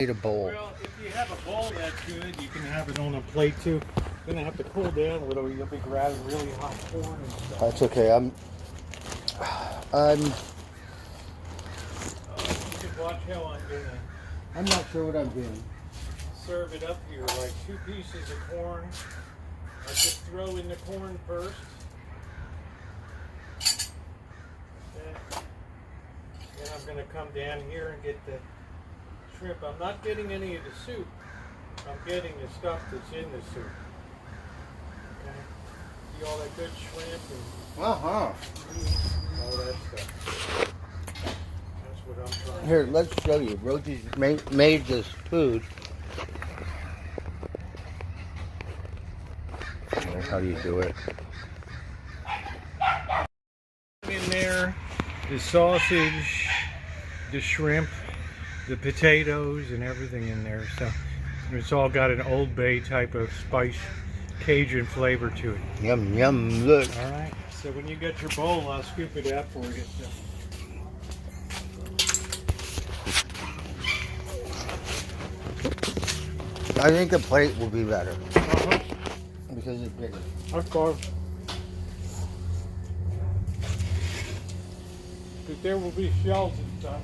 Need a bowl. Well, if you have a bowl that's good, you can have it on a plate too. You're gonna have to cool down a little. You'll be grabbing really hot corn and stuff. That's okay. You should watch how I'm gonna I'm not sure what I'm doing. serve it up here. Like 2 pieces of corn. I just throw in the corn first. Then I'm gonna come down here and get the shrimp. I'm not getting any of the soup. I'm getting the stuff that's in the soup. Okay? See all that good shrimp and all that stuff. That's what I'm trying. Here, let's show you. Rosie's made this food. That's how you do it. In there, the sausage, the shrimp, the potatoes, and everything in there. So it's all got an Old Bay type of spice, Cajun flavor to it. Yum, yum, look. All right. So when you get your bowl, I'll scoop it out for you. So. I think a plate will be better. Because it's bigger. Of course. Because there will be shells and stuff.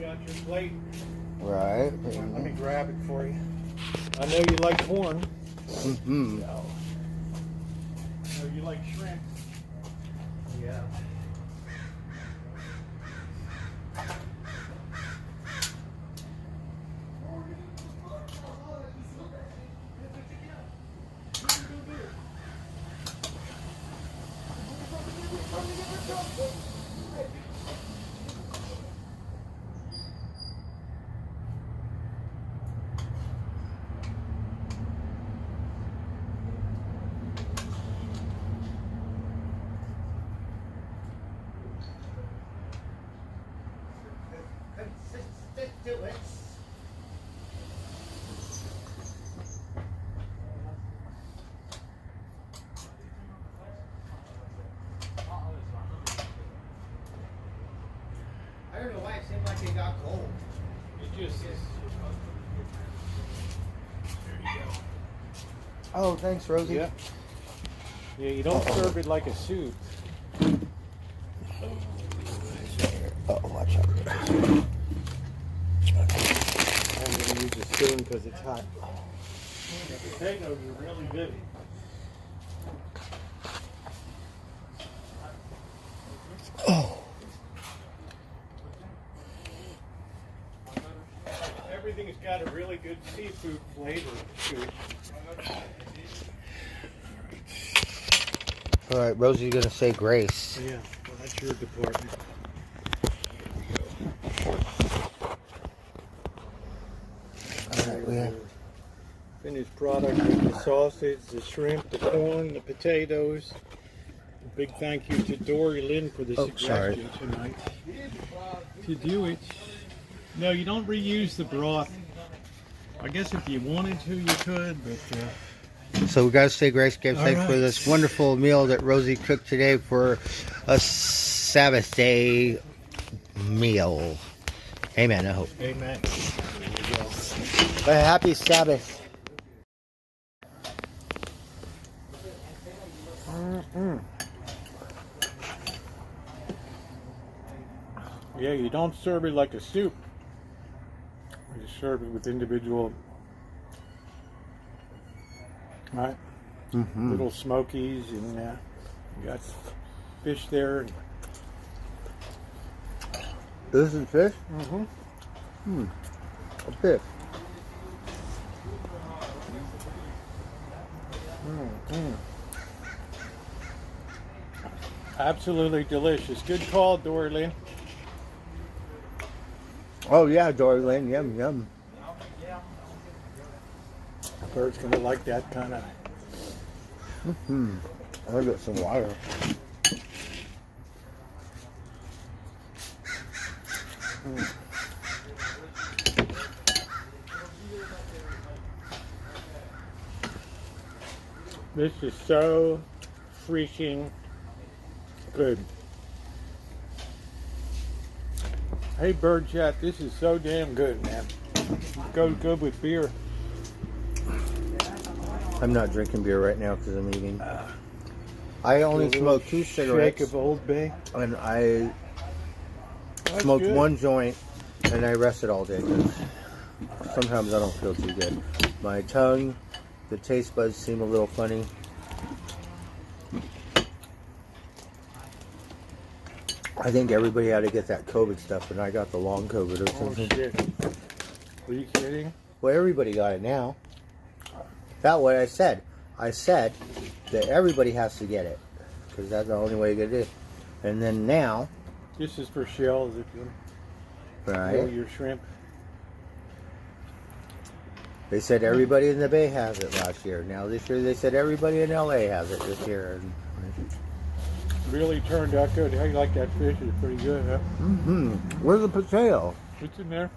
You got your plate. Right. Let me grab it for you. I know you like corn. Mm-hmm. So. I know you like shrimp. Yeah. I don't know why it seemed like it got cold. It just is. There you go. Oh, thanks, Rosie. Yeah. Yeah, you don't serve it like a soup. Oh, watch out. I'm going to use a spoon because it's hot. The potatoes are really good. Oh. Everything's got a really good seafood flavor to it. All right, Rosie's going to say grace. Yeah, well, that's your department. All right, we have... Finished product with the sausage, the shrimp, the corn, the potatoes. A big thank you to Dory Lynn for the suggestion tonight. To do it. No, you don't reuse the broth. I guess if you wanted to, you could, but... So we got to say grace, give thanks right. for this wonderful meal that Rosie cooked today for a Sabbath day meal. Amen, I hope. Amen. A happy Sabbath. Yeah, you don't serve it like a soup. You serve it with individual, right? Little smokies, and you got fish there. This is fish? A fish. Absolutely delicious. Good call, Dory Lynn. Oh yeah, Dory Lynn, yum yum. Bird's gonna like that kind of. I'll get some water. This is so freaking good. Hey, Bird Chat, this is so damn good, man. Goes good with beer. I'm not drinking beer right now because I'm eating. I only smoked 2 cigarettes. Shake of Old Bay. And I That's smoked good. 1 joint, and I rested all day. 'Cause sometimes I don't feel too good. My tongue, the taste buds seem a little funny. I think everybody had to get that COVID stuff, and I got the long COVID or Oh, something. shit. Are you kidding? Well, everybody got it now. That's what I said. I said that everybody has to get it, because that's the only way to get it. And then now, This is for shells if you grill right? your shrimp. They said everybody in the Bay has it last year. Now this year they said everybody in LA has it this year. Really turned out good. How you like that fish? It's pretty good, huh? Where's the potato? What's in there?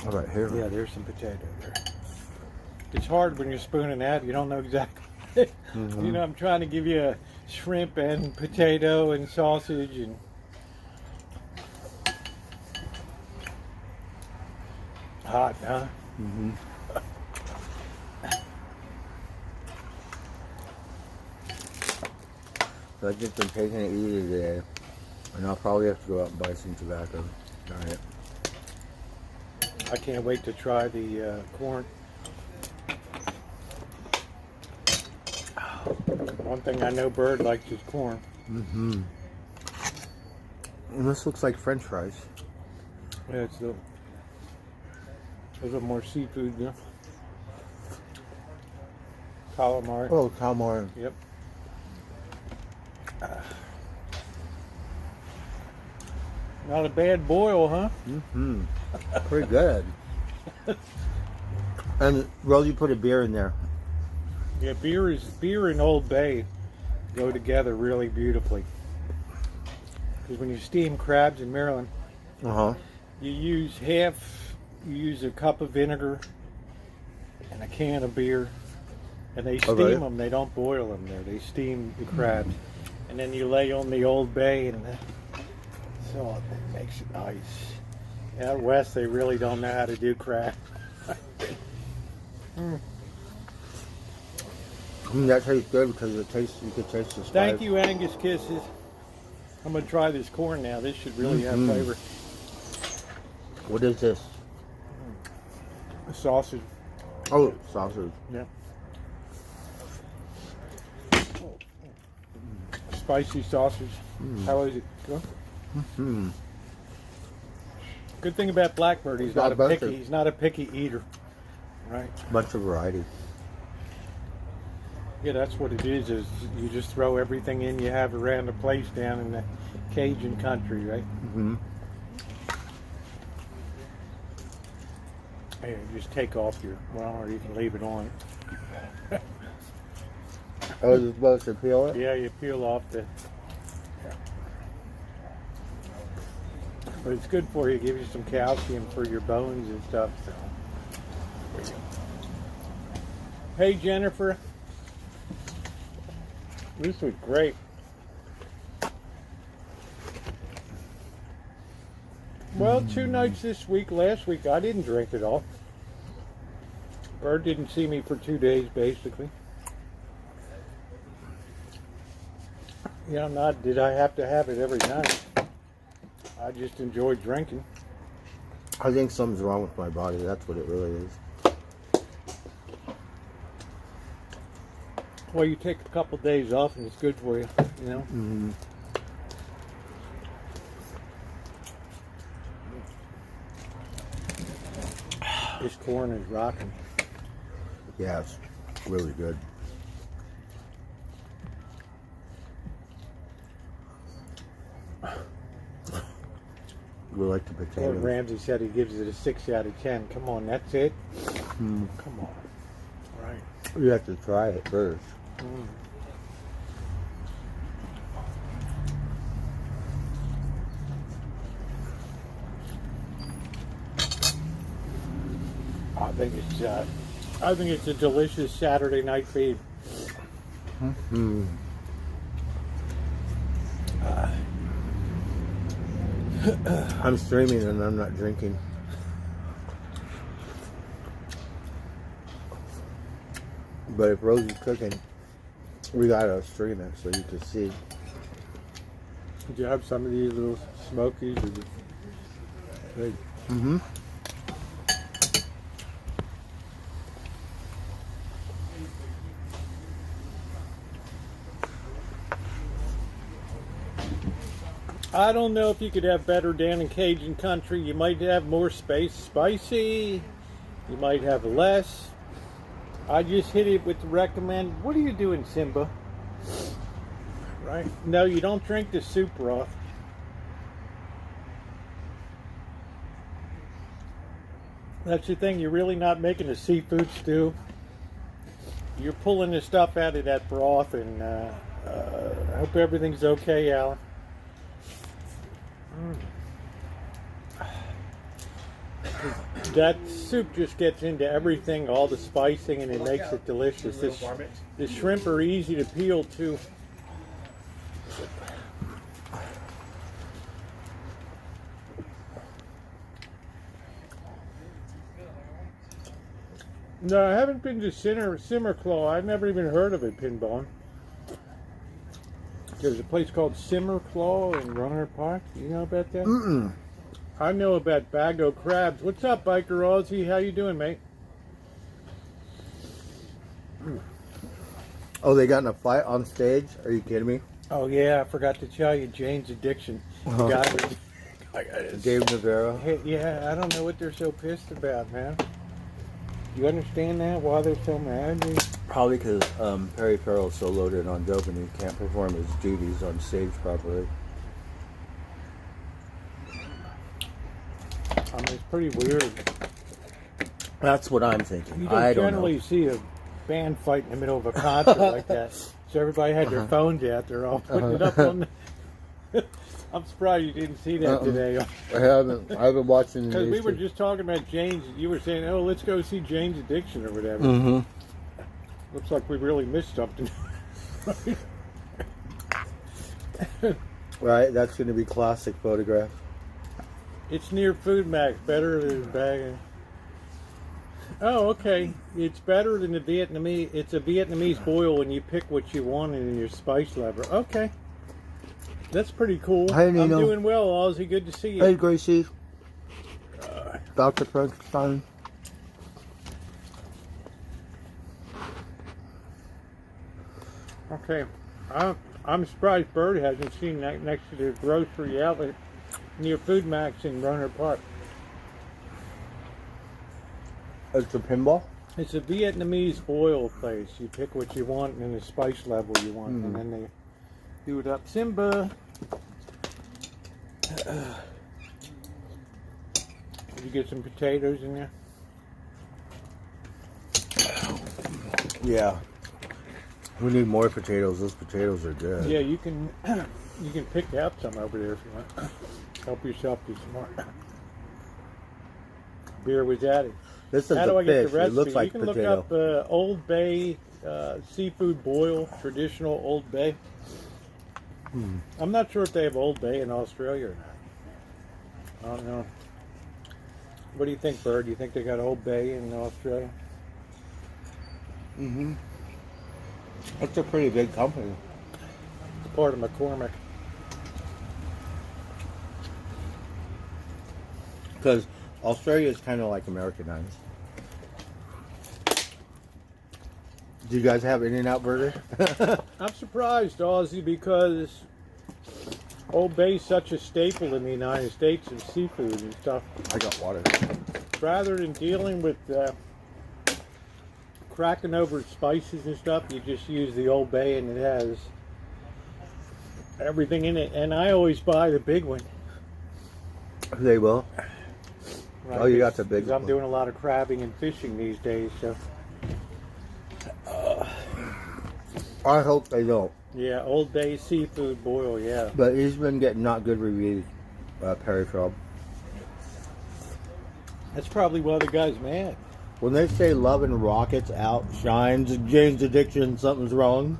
All right, here. Yeah, there's some potato there. It's hard when you're spooning that. You don't know exactly. You know, I'm trying to give you a shrimp and potato and sausage and hot, huh? So I've just been taking it easy today, and I'll probably have to go out and buy some tobacco. All right. I can't wait to try the corn. One thing I know Bird likes is corn. And this looks like French fries. Yeah, it's a little more seafood there. Calamari. Oh, calamari. Yep. Not a bad boil, huh? Pretty good. And Rosie put a beer in there. Yeah, beer and Old Bay go together really beautifully. Because when you steam crabs in Maryland, you use a cup of vinegar and a can of beer, and they steam really? them. They don't boil them there. They steam the crabs, and then you lay on the Old Bay, and so it makes it nice. Out west, they really don't know how to do crab. That tastes good because you could taste the spice. Thank you, Angus Kisses. I'm gonna try this corn now. This should really have flavor. What is this? Sausage. Oh, sausage. Yeah. Spicy sausage. How is it? Go. Good thing about Blackbird, he's not a picky. He's not a picky eater. Right. Bunch of variety. Yeah, that's what it is you just throw everything in you have around the place down in the Cajun country, right? Hey, just take off your, well, or you can leave it on. Oh, you're supposed to peel it? Yeah, you peel off the, but it's good for you. It gives you some calcium for your bones and stuff. So. Hey, Jennifer. This was great. Well, 2 nights this week. Last week I didn't drink at all. Bird didn't see me for 2 days, basically. Yeah, I'm not. Did I have to have it every night? I just enjoyed drinking. I think something's wrong with my body. That's what it really is. Well, you take a couple days off and it's good for you, you know? This corn is rocking. Yeah, it's really good. We like the potato. Gordon Ramsay said he gives it a 6 out of 10. Come on, that's it? Come on. All right. You have to try it first. I think it's I think it's a delicious Saturday night feed. Mm-hmm. I'm streaming and I'm not drinking. But if Rosie's cooking, we gotta stream it so you can see. Did you have some of these little smokies? Mm-hmm. I don't know if you could have better down in Cajun country. You might have more spicy. You might have less. I just hit it with the recommend. What are you doing, Simba? Right? No, you don't drink the soup broth. That's the thing. You're really not making a seafood stew. You're pulling the stuff out of that broth, and I hope everything's okay, Alan. That soup just gets into everything, all the spicing, and it makes it delicious. The shrimp are easy to peel too. No, I haven't been to Simmer Claw. I've never even heard of it, Pinbone. There's a place called Simmer Claw in Runner Park. You know about that? Mm-mm. I know about Bago crabs. What's up, Biker Aussie? How you doing, mate? Oh, they got in a fight on stage? Are you kidding me? Oh yeah, I forgot to tell you, Jane's Addiction. Oh. Dave Navarro. Hey, yeah, I don't know what they're so pissed about, man. You understand that? Why they're so mad? Probably because Perry Farrell's so loaded on dope and he can't perform his duties on stage properly. I mean, it's pretty weird. That's what I'm thinking. You don't generally see a band fight in the middle of a concert like that. So everybody had their phones out. They're all putting it up on the... I'm surprised you didn't see that today. I haven't. I've been watching. Because we were just talking about Jane's. You were saying, "Oh, let's go see Jane's Addiction" or whatever. Mm-hmm. Looks like we really missed something. Right. That's going to be classic photograph. It's near Food Max. Better than bag. Oh, okay. It's better than the Vietnamese. It's a Vietnamese boil, and you pick what you want in your spice level. Okay. That's pretty cool. Hey, I'm doing well, Ozzy. Good to see you. Hey, Gracie. Dr. Frankenstein. Okay. I'm surprised Bird hasn't seen that next to the grocery outlet near Food Max in Runner Park. It's a pinball? It's a Vietnamese boil place. You pick what you want and the spice level you want, and then they do it up. Simba. Did you get some potatoes in there? Yeah. We need more potatoes. Those potatoes are good. Yeah, you can pick out some over there if you want. Help yourself do some more. Beer was added. This is How do the I get fish. the recipe? It looks like you can potato. look up Old Bay seafood boil, traditional Old Bay. I'm not sure if they have Old Bay in Australia or not. I don't know. What do you think, Bird? Do you think they got Old Bay in Australia? Mm-hmm. That's a pretty big company. It's part of McCormick. Because Australia is kind of like Americanized. Do you guys have In-N-Out Burger? I'm surprised, Ozzy, because Old Bay's such a staple in the United States of seafood and stuff. I got water. Rather than dealing with cracking over spices and stuff, you just use the Old Bay, and it has everything in it. And I always buy the big one. They will. Right? Oh, you got the big one. I'm doing a lot of crabbing and fishing these days, so. I hope they don't. Yeah, Old Bay seafood boil, yeah. But he's been getting not good reviews, Perry Farrell. That's probably why the guy's mad. When they say love and rockets outshines Jane's addiction, something's wrong.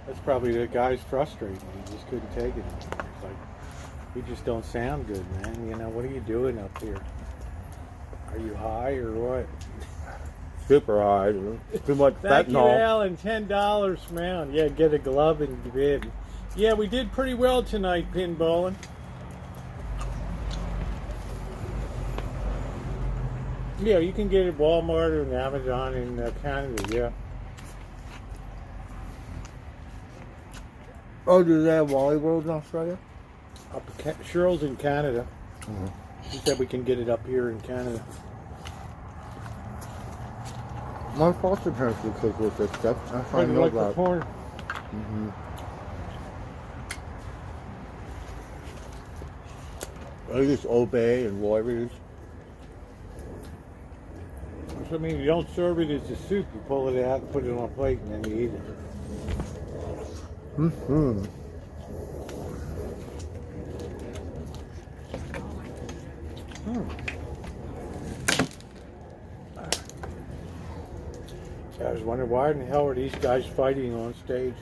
That's probably the guy's frustrated. He just couldn't take it. It's like, you just don't sound good, man. You know, what are you doing up here? Are you high or what? Super high. Too much Thank you, fentanyl. Alan. $10, man. Yeah, get a glove and bid. Yeah, we did pretty well tonight, pinballing. Yeah, you can get it at Walmart or Amazon in Canada, yeah. Oh, do they have Wally World in Australia? Cheryl's in Canada. Mm-hmm. She said we can get it up here in Canada. My foster parents would cook with this stuff. I But find no like the doubt. corn. Mm-hmm. I use Obey and Warriors. I mean, you don't serve it as a soup. You pull it out, put it on a plate, and then you eat it. Mm-hmm. I was wondering, why in the hell are these guys fighting on stage?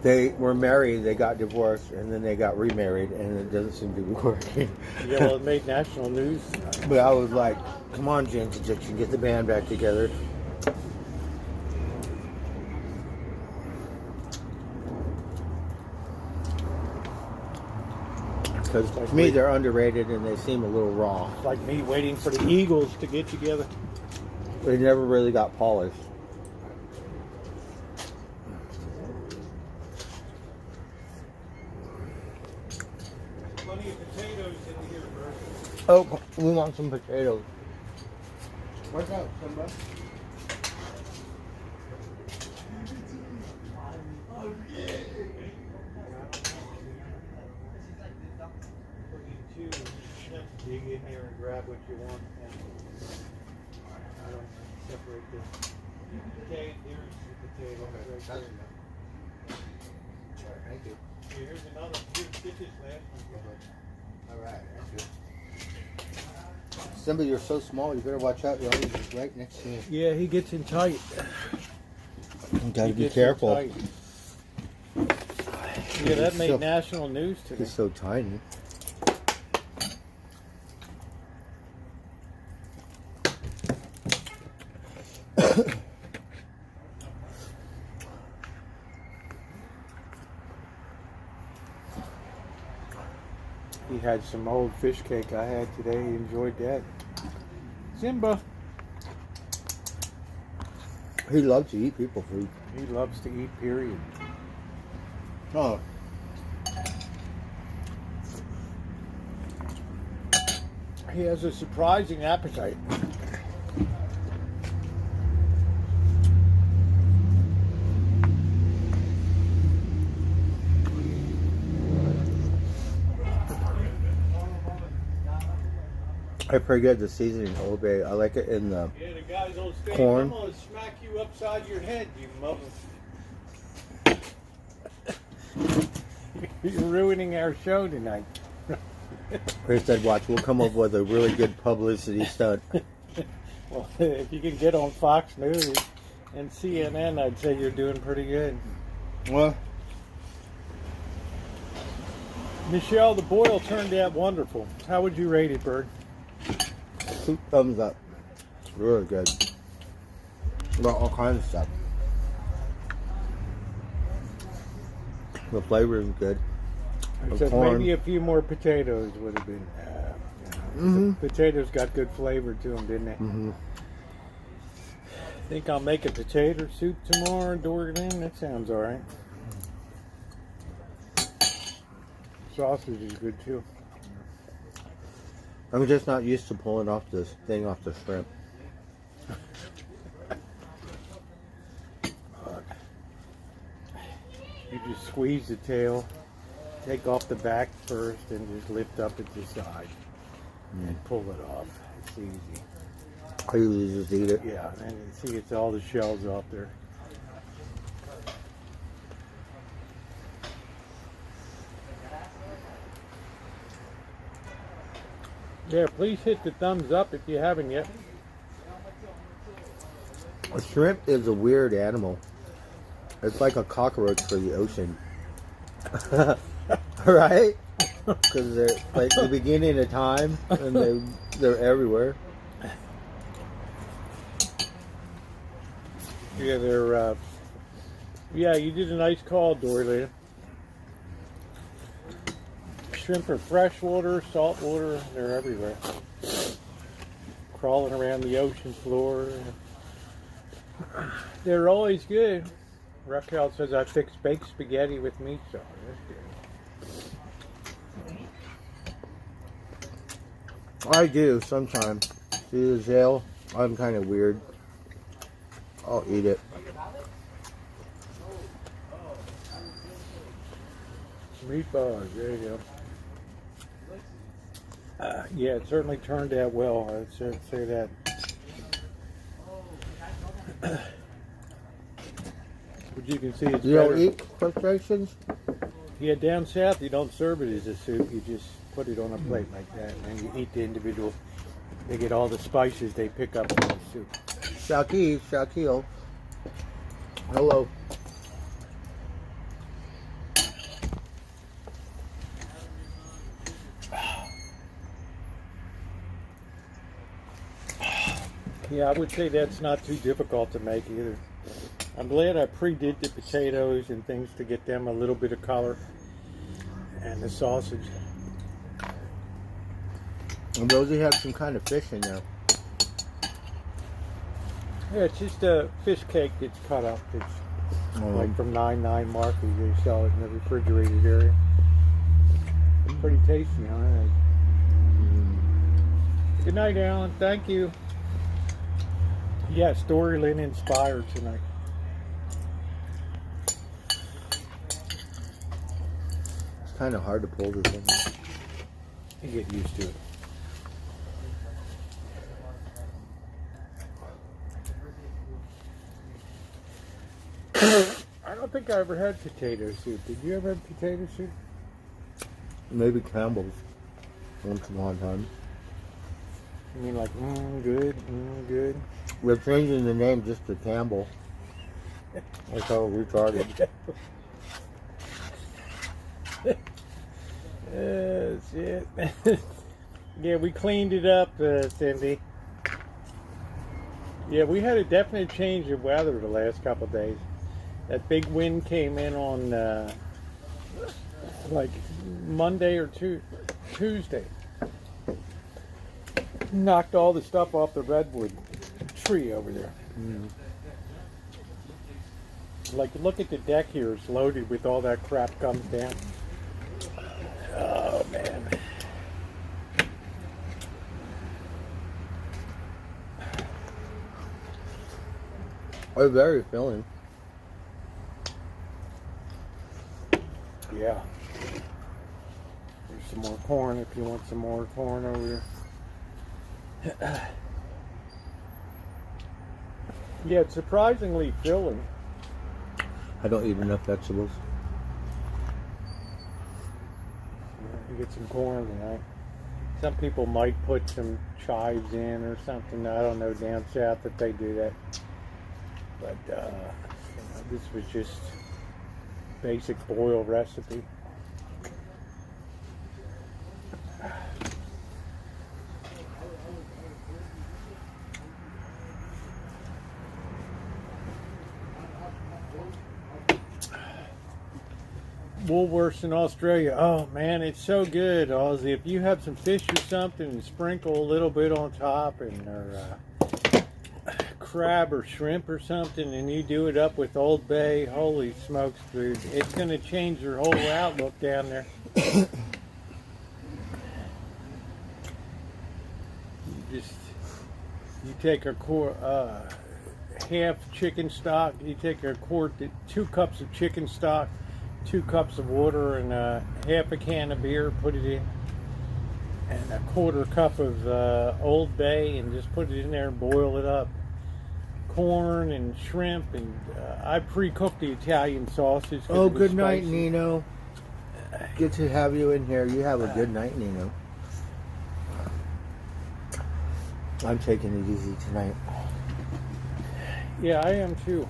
They were married, they got divorced, and then they got remarried, and it doesn't seem to be working. Yeah, well, it made national news. But I was like, come on, Jane's Addiction, get the band back together. Because to me, they're underrated and they seem a little raw. It's like me waiting for the Eagles to get together. They never really got polished. Plenty of potatoes in here, bro. Oh, we want some potatoes. What's up, Simba? Dig in here and grab what you want. I don't separate this. Okay, here's the potato right there. Thank you. Here, here's another. Get this last one. All right, thank you. Simba, you're so small, you better watch out. You're always right next to me. Yeah, he gets in tight. You gotta be careful. Yeah, that made so, national news today. He's so tiny. He had some old fish cake I had today. He enjoyed that. Simba. He loves to eat people food. He loves to eat, period. Oh. He has a surprising appetite. I forget the seasoning Obey. I like it in the Yeah, the guy's on stage. corn. I'm gonna smack you upside your head, you mother. You're ruining our show tonight. Chris said, watch, we'll come up with a really good publicity stunt. Well, if you can get on Fox News and CNN, I'd say you're doing pretty good. Well, Michelle, the boil turned out wonderful. How would you rate it, Bird? 2 thumbs up. It's really good. About all kinds of stuff. The flavor is good. I The said corn. maybe a few more potatoes would have been. The potatoes got good flavor to them, didn't they? Mm-hmm. Think I'll make a potato soup tomorrow and door it in. That sounds all right. Sausage is good too. I'm just not used to pulling off this thing off the shrimp. You just squeeze the tail, take off the back first, and just lift up at the side and pull it off. It's easy. I usually just eat it. Yeah, and you see it's all the shells out there. Yeah, please hit the thumbs up if you haven't yet. A shrimp is a weird animal. It's like a cockroach for the ocean. Right? Because they're like the beginning of time and they're everywhere. Yeah, they're yeah, you did a nice call, Dory. Shrimp are freshwater, saltwater, they're everywhere. Crawling around the ocean floor. They're always good. Raquel says I fix baked spaghetti with meat sauce. That's good. I do sometimes. See the Zale? I'm kind of weird. I'll eat it. Meatballs, there you go. Yeah, it certainly turned out well. I'd say that. But you can see it's You better. don't eat crustaceans? Yeah, down south you don't serve it as a soup. You just put it on a plate like that, and then you eat the individual. They get all the spices they pick up from the soup. Shaquille. Hello. Yeah, I would say that's not too difficult to make either. I'm glad I pre-did the potatoes and things to get them a little bit of color. And the sausage. And Rosie had some kind of fish in there. Yeah, it's just a fish cake that's cut up. It's like from 9.9 market. They sell it in the refrigerated area. It's pretty tasty, huh? Good night, Alan. Thank you. Yes, Dory Lynn inspired tonight. It's kind of hard to pull this in. You get used to it. I don't think I ever had potato soup. Did you ever have potato soup? Maybe Campbell's once in a long time. You mean like, good, good? We're changing the name just to Campbell. That's how retarded. Shit. Yeah, we cleaned it up, Cindy. Yeah, we had a definite change of weather the last couple of days. That big wind came in on like Monday or Tuesday. Knocked all the stuff off the redwood tree over there. Like, look at the deck here. It's loaded with all that crap comes down. Oh, man. They're very filling. Yeah. There's some more corn if you want some more corn over here. Yeah, it's surprisingly filling. I don't eat enough vegetables. You get some corn tonight. Some people might put some chives in or something. I don't know down south if they do that. But this was just basic boil recipe. Woolworths in Australia. Oh man, it's so good, Ozzy. If you have some fish or something and sprinkle a little bit on top, and or crab or shrimp or something, and you do it up with Old Bay, holy smokes, dude! It's gonna change your whole outlook down there. You take a half chicken stock. You take a quart, 2 cups of chicken stock, 2 cups of water, and half a can of beer. Put it in, and a 1/4 cup of Old Bay, and just put it in there and boil it up. Corn and shrimp, and I pre-cooked the Italian sausage. Oh, good night, Nino. Good to have you in here. You have a good night, Nino. I'm taking it easy tonight. Yeah, I am too.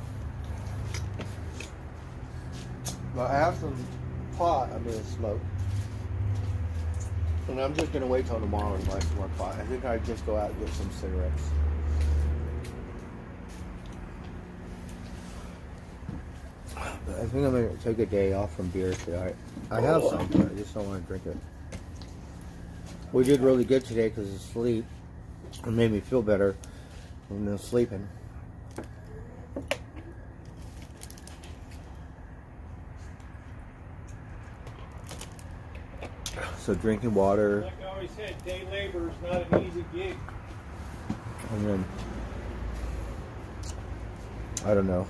But I have some pot I'm gonna smoke. And I'm just gonna wait till tomorrow to buy some more pot. I think I'd just go out and get some cigarettes. But I think I'm gonna take a day off from beer today. I have some, but I just don't want to drink it. We did really good today because of sleep. It made me feel better when I was sleeping. So drinking water. Like I always said, day labor is not an easy gig. And then, I don't know.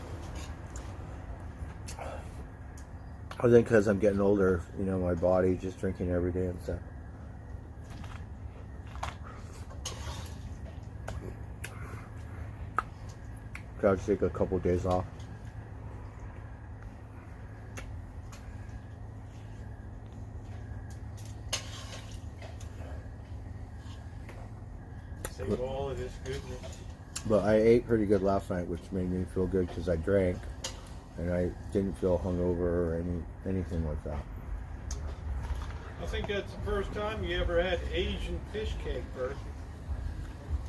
I think because I'm getting older, you know, my body just drinking every day and stuff. Got to take a couple of days off. Save all of this goodness. But I ate pretty good last night, which made me feel good because I drank. And I didn't feel hungover or anything like that. I think that's the first time you ever had Asian fish cake, Bert.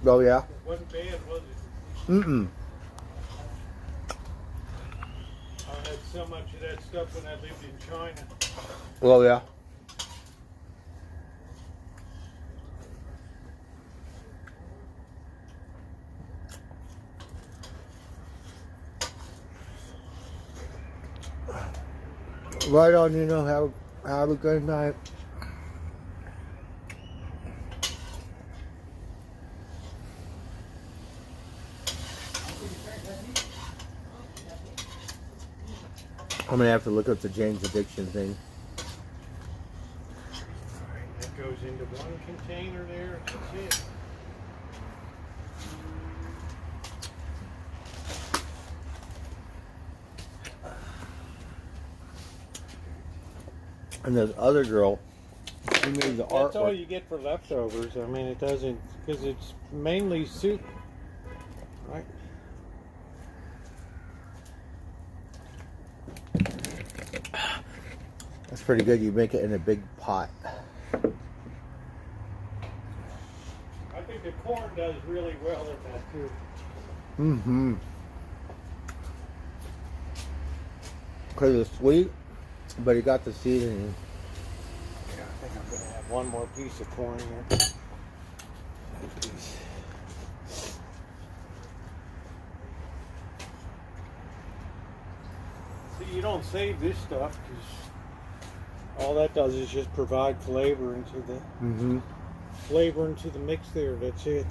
Oh, yeah? It wasn't bad, was it? Mm-mm. I had so much of that stuff when I lived in China. Oh, yeah. Right on, you know, have a good night. I'm gonna have to look up the James Addiction thing. Alright, that goes into one container there, that's it. And this other girl, she made the artwork. That's all you get for leftovers. I mean, it doesn't, because it's mainly soup, right? That's pretty good. You make it in a big pot. I think the corn does really well in that too. Mm-hmm. Because it's sweet, but it got the seasoning. Yeah, I think I'm going to have one more piece of corn here. See, you don't save this stuff because all that does is just provide flavor into the mix there. That's it.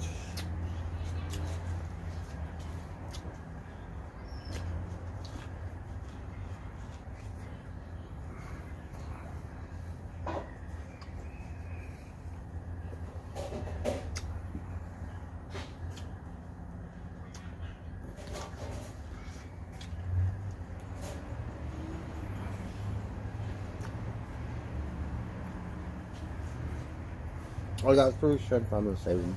I got 3 shrimp. I'm gonna save them.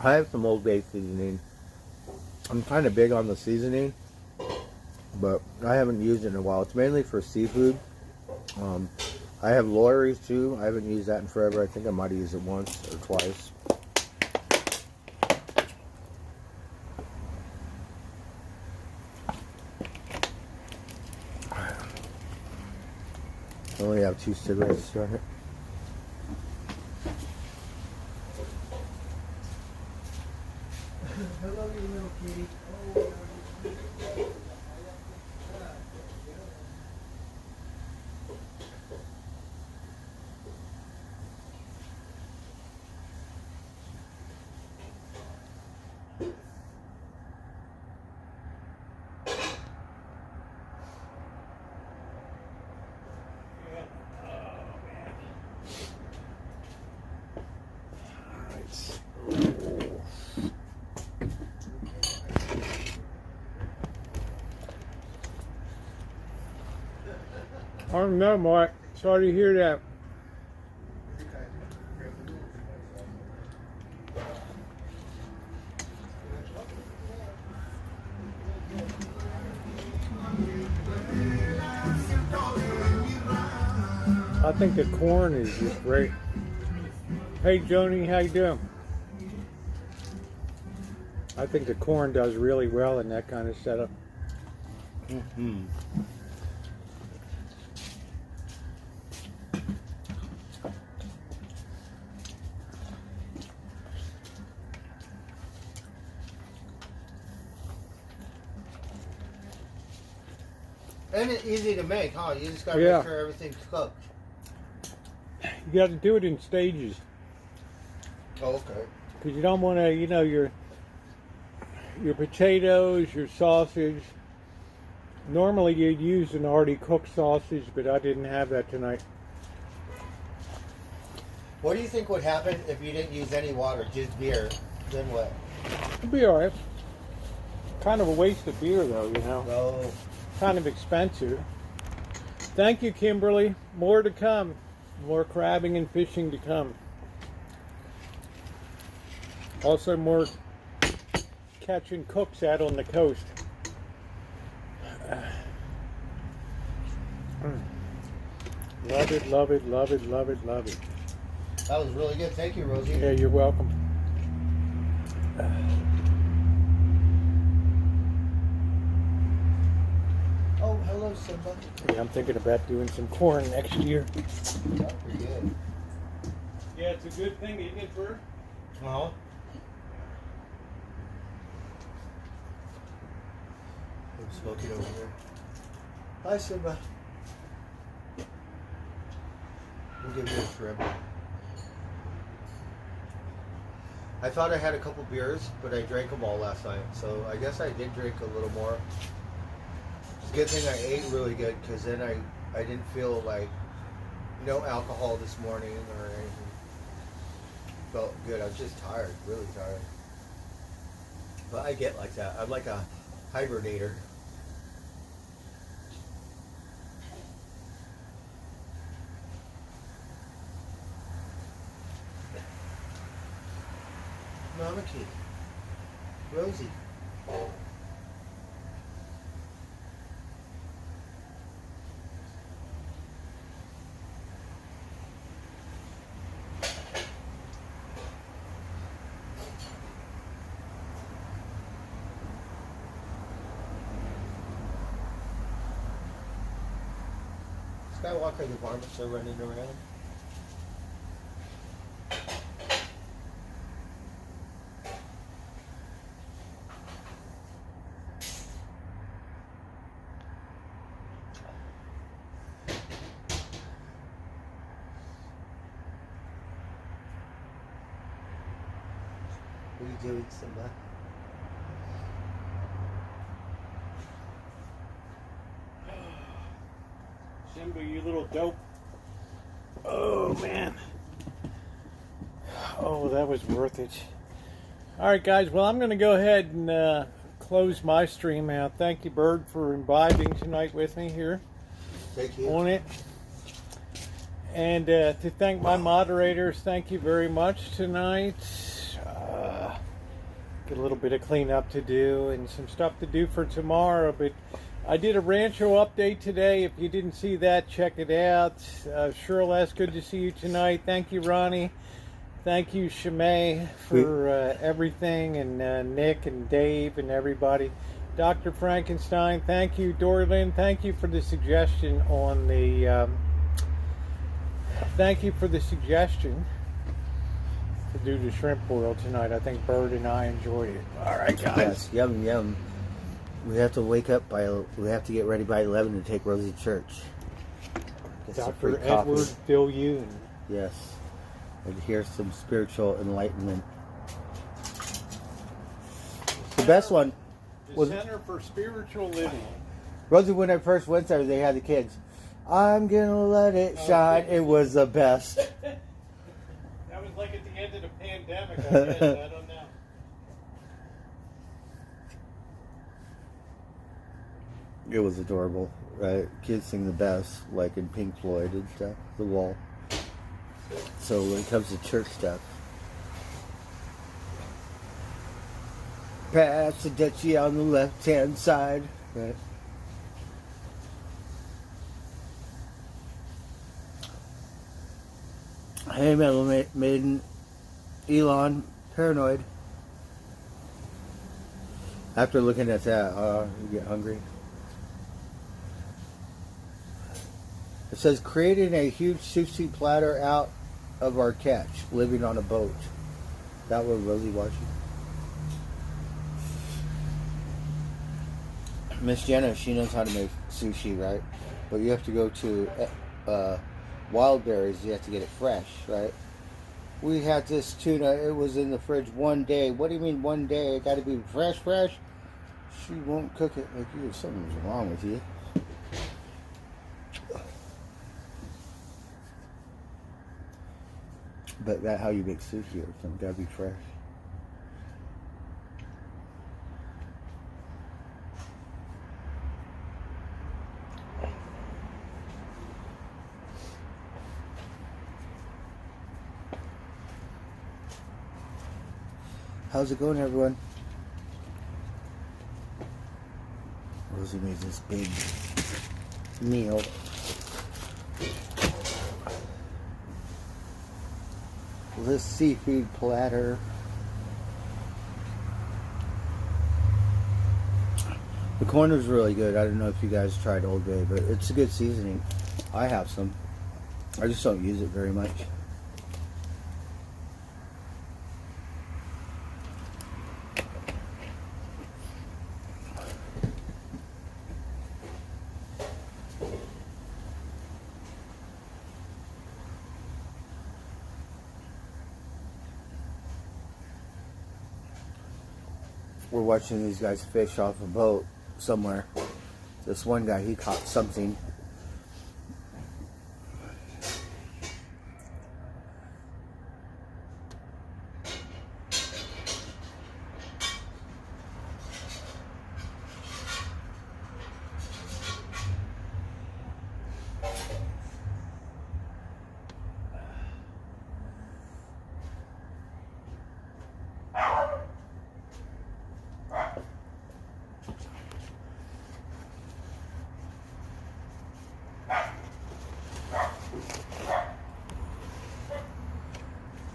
I have some Old Bay seasoning. I'm kind of big on the seasoning, but I haven't used it in a while. It's mainly for seafood. I have Lawry's too. I haven't used that in forever. I think I might have used it once or twice. I only have 2 cigarettes on it. Hello, you little kitty. Oh, Oh no, Mark. Sorry to hear that. I think the corn is just great. Hey, Joni, how you doing? I think the corn does really well in that kind of setup. Mm-hmm. And it's easy to make, huh? You just gotta make sure everything's cooked. You got to do it in stages. Oh, okay. Because you don't want to, you know, your potatoes, your sausage. Normally you'd use an already cooked sausage, but I didn't have that tonight. What do you think would happen if you didn't use any water, just beer? Then what? It'll be all right. Kind of a waste of beer, though, you know. No. Kind of expensive. Thank you, Kimberly. More to come. More crabbing and fishing to come. Also more catching cooks out on the coast. Love it, love it, love it, love it, love it. That was really good. Thank you, Rosie. Yeah, you're welcome. Oh, hello, Simba. Yeah, I'm thinking about doing some corn next year. That's pretty good. Yeah, it's a good thing, isn't it, Bert? Uh-huh. I'm smoking over here. Hi, Simba. We'll give you a shrimp. I thought I had a couple beers, but I drank them all last night, so I guess I did drink a little more. It's a good thing I ate really good, because then I didn't feel like no alcohol this morning or anything. Felt good. I was just tired, really tired. But I get like that. I'm like a hibernator. Mama Key. Rosie. Skywalker, the varmints are running around. What are you doing, Simba? Simba, you little dope. Oh, man. Oh, that was worth it. All right, guys. Well, I'm going to go ahead and close my stream out. Thank you, Bird, for imbibing tonight with me here. Thank you. On it. And to thank my moderators, thank you very much tonight. Get a little bit of cleanup to do and some stuff to do for tomorrow, but I did a Rancho update today. If you didn't see that, check it out. Cheryl S., good to see you tonight. Thank you, Ronnie. Thank you, Shimei, for everything, and Nick and Dave and everybody. Dr. Frankenstein, thank you. Dory Lynn, thank you for the suggestion on the... thank you for the suggestion to do the shrimp boil tonight. I think Bird and I enjoyed it. All right, guys. Yes, yum, yum. We have to wake up we have to get ready by 11 to take Rosie to church. Get some free Dr. coffee. Edward Phil Yoon. Yes. And here's some spiritual enlightenment. The best one was Center for Spiritual Living. Rosie, when I first went there, they had the kids. I'm gonna let it shine. It was the best. That was like at the end of the pandemic, I guess. I don't know. It was adorable, right? Kids sing the best, like in Pink Floyd and stuff, The Wall. So when it comes to church stuff, pass the Dutchie on the left-hand side, right? Hey, Metal Maiden, Elon, paranoid. After looking at that, you get hungry. It says, creating a huge sushi platter out of our catch, living on a boat. That was Rosie watching. Miss Jenna, she knows how to make sushi, right? But you have to go to Wild Berries. You have to get it fresh, right? We had this tuna. It was in the fridge one day. What do you mean one day? It got to be fresh? She won't cook it like you. Something's wrong with you. But that's how you make sushi or something. Gotta be fresh. How's it going, everyone? Rosie made this big meal. This seafood platter. The corner's really good. I don't know if you guys tried Old Bay, but it's a good seasoning. I have some. I just don't use it very much. We're watching these guys fish off a boat somewhere. This one guy, he caught something.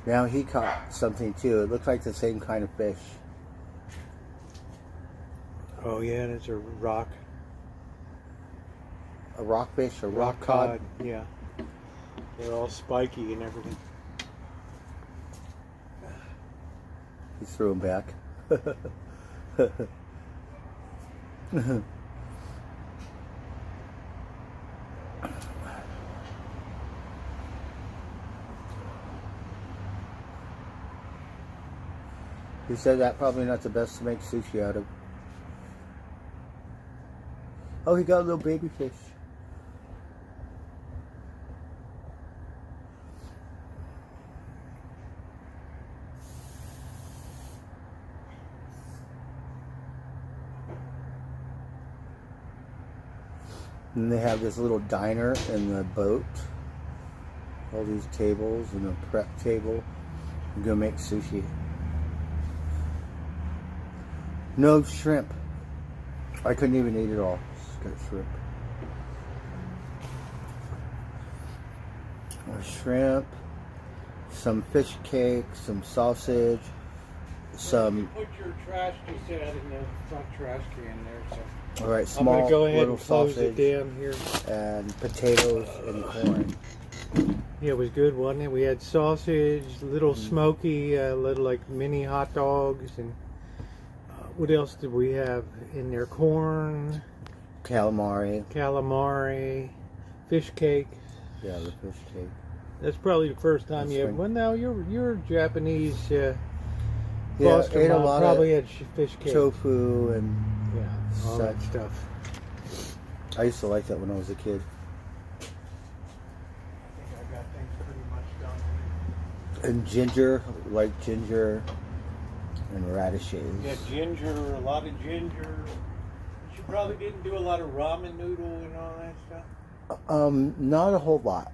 Now he caught something too. It looked like the same kind of fish. Oh yeah, it's a rock. A rockfish, a rock cod. Yeah. They're all spiky and everything. He threw him back. He said that probably not the best to make sushi out of. Oh, he got a little baby fish. And they have this little diner in the boat. All these tables and a prep table. I'm gonna make sushi. No shrimp. I couldn't even eat it all. Just got shrimp. Shrimp, some fish cake, some sausage, some. Put your trash just out in the front trash can there. So. All right, I'm small gonna go ahead little and close sausage it down here. and potatoes and corn. Yeah, it was good, wasn't it? We had sausage, little smoky, little like mini hot dogs, and what else did we have in there? Corn, calamari, fish cake. Yeah, the fish cake. That's probably the first time That's you ever. right. Well, now your Japanese Yeah, foster ate a mom lot probably of had fish cake. tofu and Yeah, all that such. stuff. I used to like that when I was a kid. I think I got things pretty much done. And ginger, like ginger and radishes. Yeah, ginger, a lot of ginger. probably didn't do a lot of ramen noodle and all that stuff. Not a whole lot.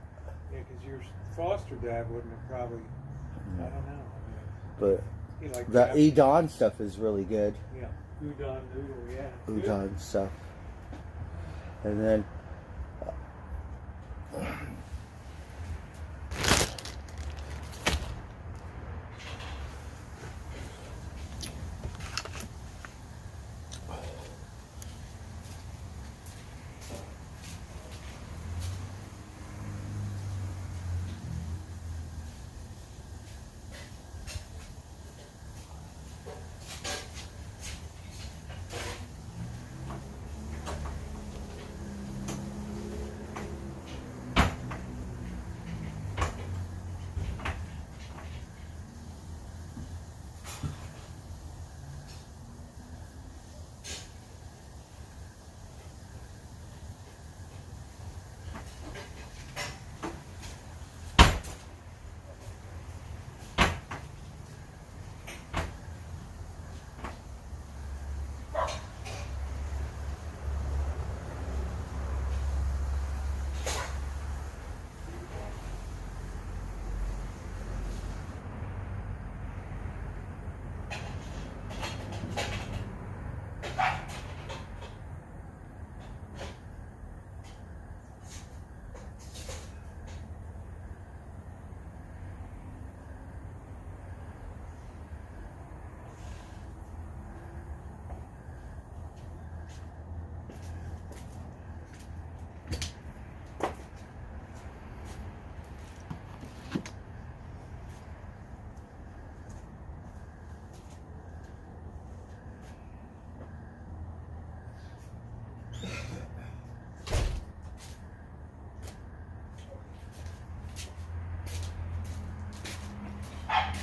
Yeah, because your foster dad wouldn't have probably. I don't know. But He liked the Japanese. udon stuff is really good. Yeah, udon noodle. Yeah. Udon stuff. And then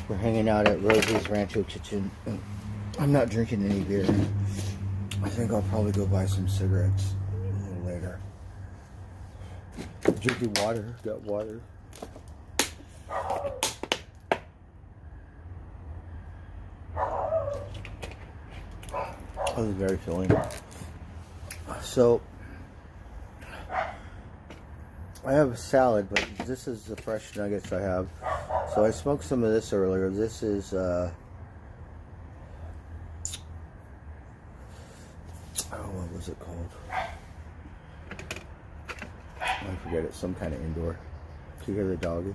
we're hanging out at Rosie's Rancho Kitchen. I'm not drinking any beer. I think I'll probably go buy some cigarettes a little later. Drinking water. Got water. I was very filling. So I have a salad, but this is the fresh nuggets I have. So I smoked some of this earlier. This is what was it called? I forget it. Some kind of indoor. Can you hear the doggy?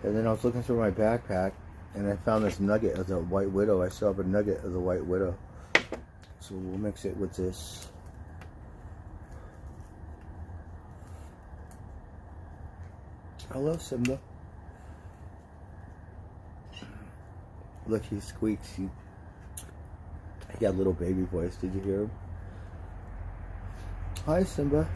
And then I was looking through my backpack, and I found this nugget of the White Widow. I still have a nugget of the White Widow. So we'll mix it with this. Hello, Simba. Look, he squeaks. He got a little baby voice. Did you hear him? Hi, Simba.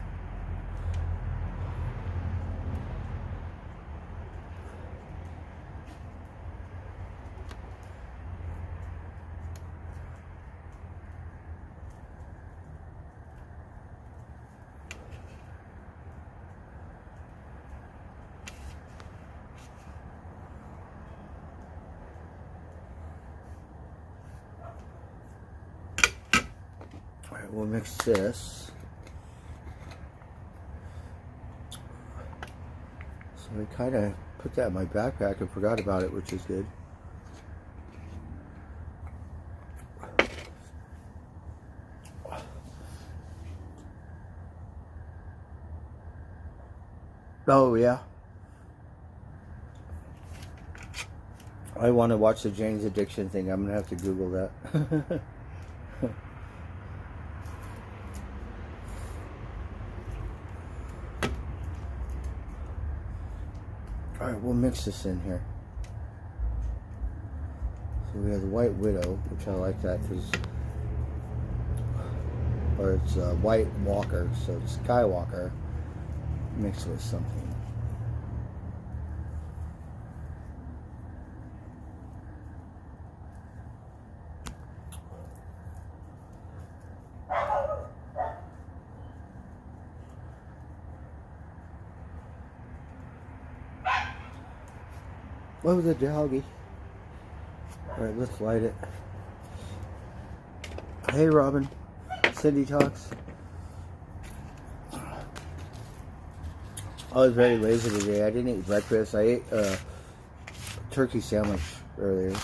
Alright, we'll mix this. So I kind of put that in my backpack and forgot about it, which is good. Oh, yeah. I want to watch the Jane's Addiction thing. I'm going to have to Google that. Alright, we'll mix this in here. So we have the White Widow, which I like that because, or it's White Walker, so it's Skywalker mixed with something. What was a doggy? Alright, let's light it. Hey Robin. Cindy talks. I was very lazy today. I didn't eat breakfast. I ate a turkey sandwich earlier.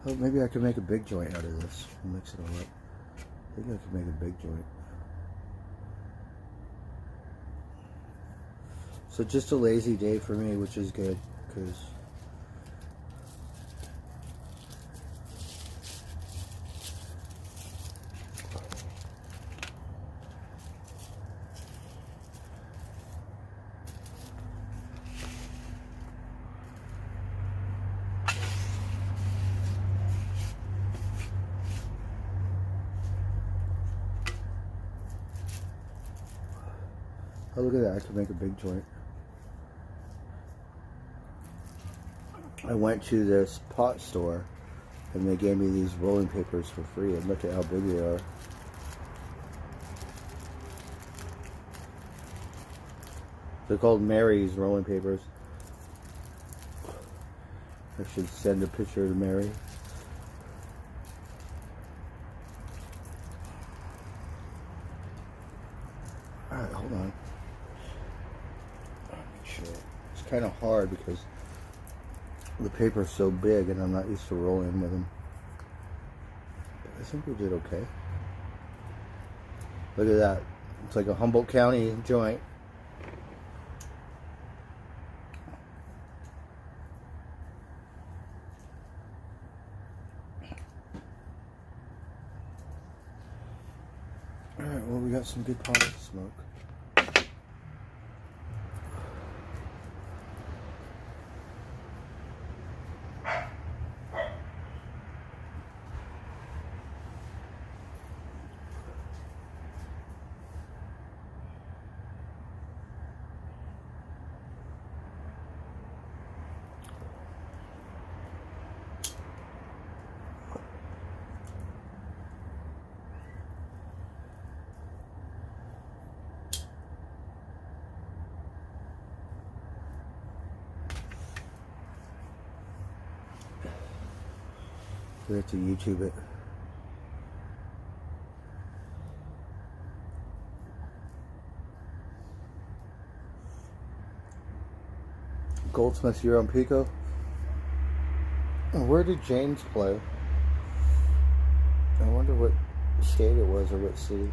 Oh, maybe I could make a big joint out of this. Mix it all up. I think I could make a big joint. So just a lazy day for me, which is good, because oh, look at that. I could make a big joint. I went to this pot store and they gave me these rolling papers for free, and look at how big they are. They're called Mary's rolling papers. I should send a picture to Mary. Alright, hold on. Make sure. It's kind of hard because the paper's so big and I'm not used to rolling with them. But I think we did okay. Look at that. It's like a Humboldt County joint. Alright, well, we got some good pot to smoke. We have to YouTube it. Goldsmith, you're on Pico? Oh, where did James play? I wonder what state it was or what city.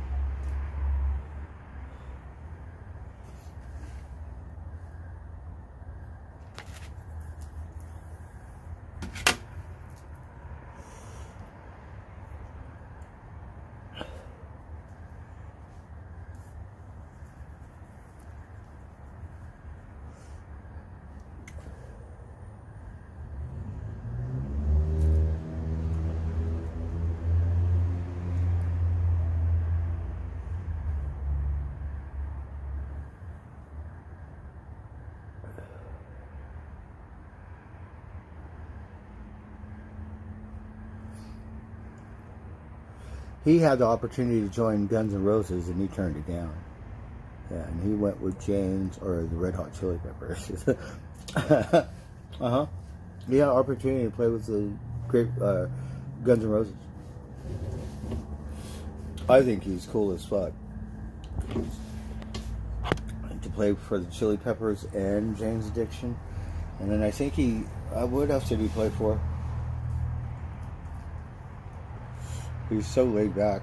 He had the opportunity to join Guns N' Roses and he turned it down. Yeah, and he went with James or the Red Hot Chili Peppers. Uh-huh. He had an opportunity to play with the great Guns N' Roses. I think he's cool as fuck. To play for the Chili Peppers and James Addiction. And then I think what else did he play for? He's so laid back.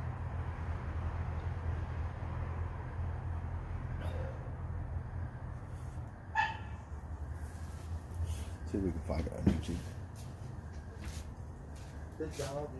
See if we can find it on YouTube. Good job.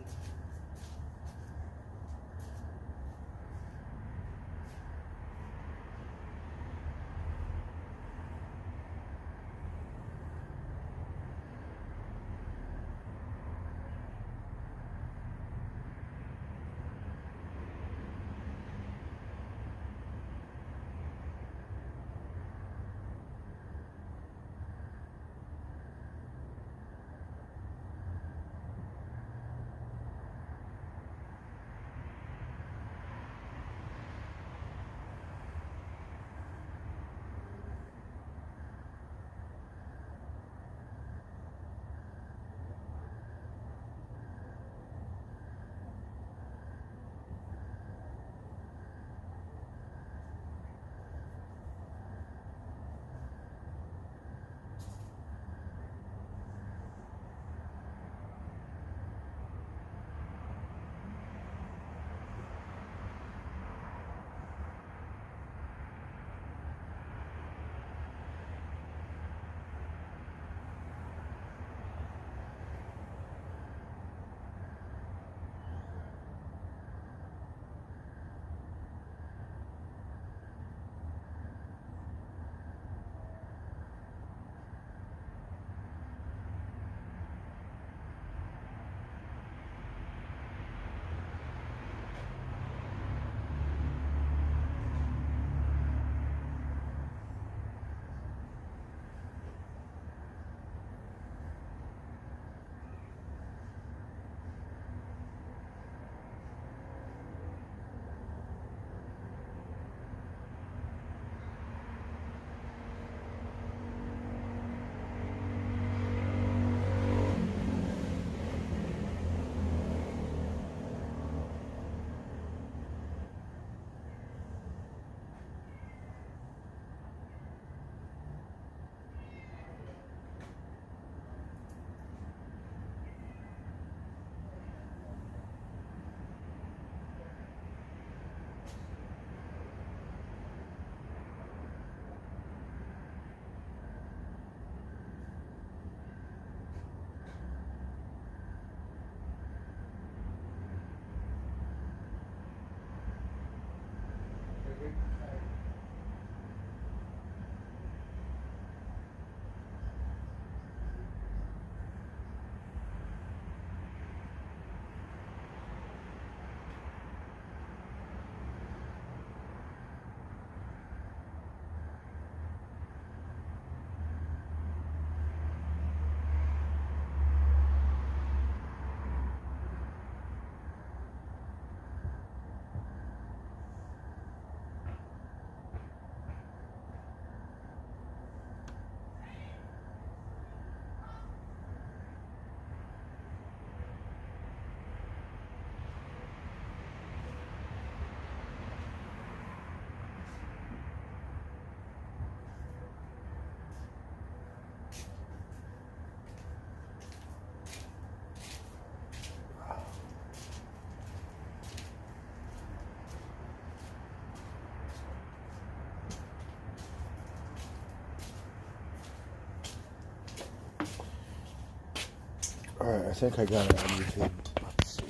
Alright, I think I got it on YouTube. Let's see.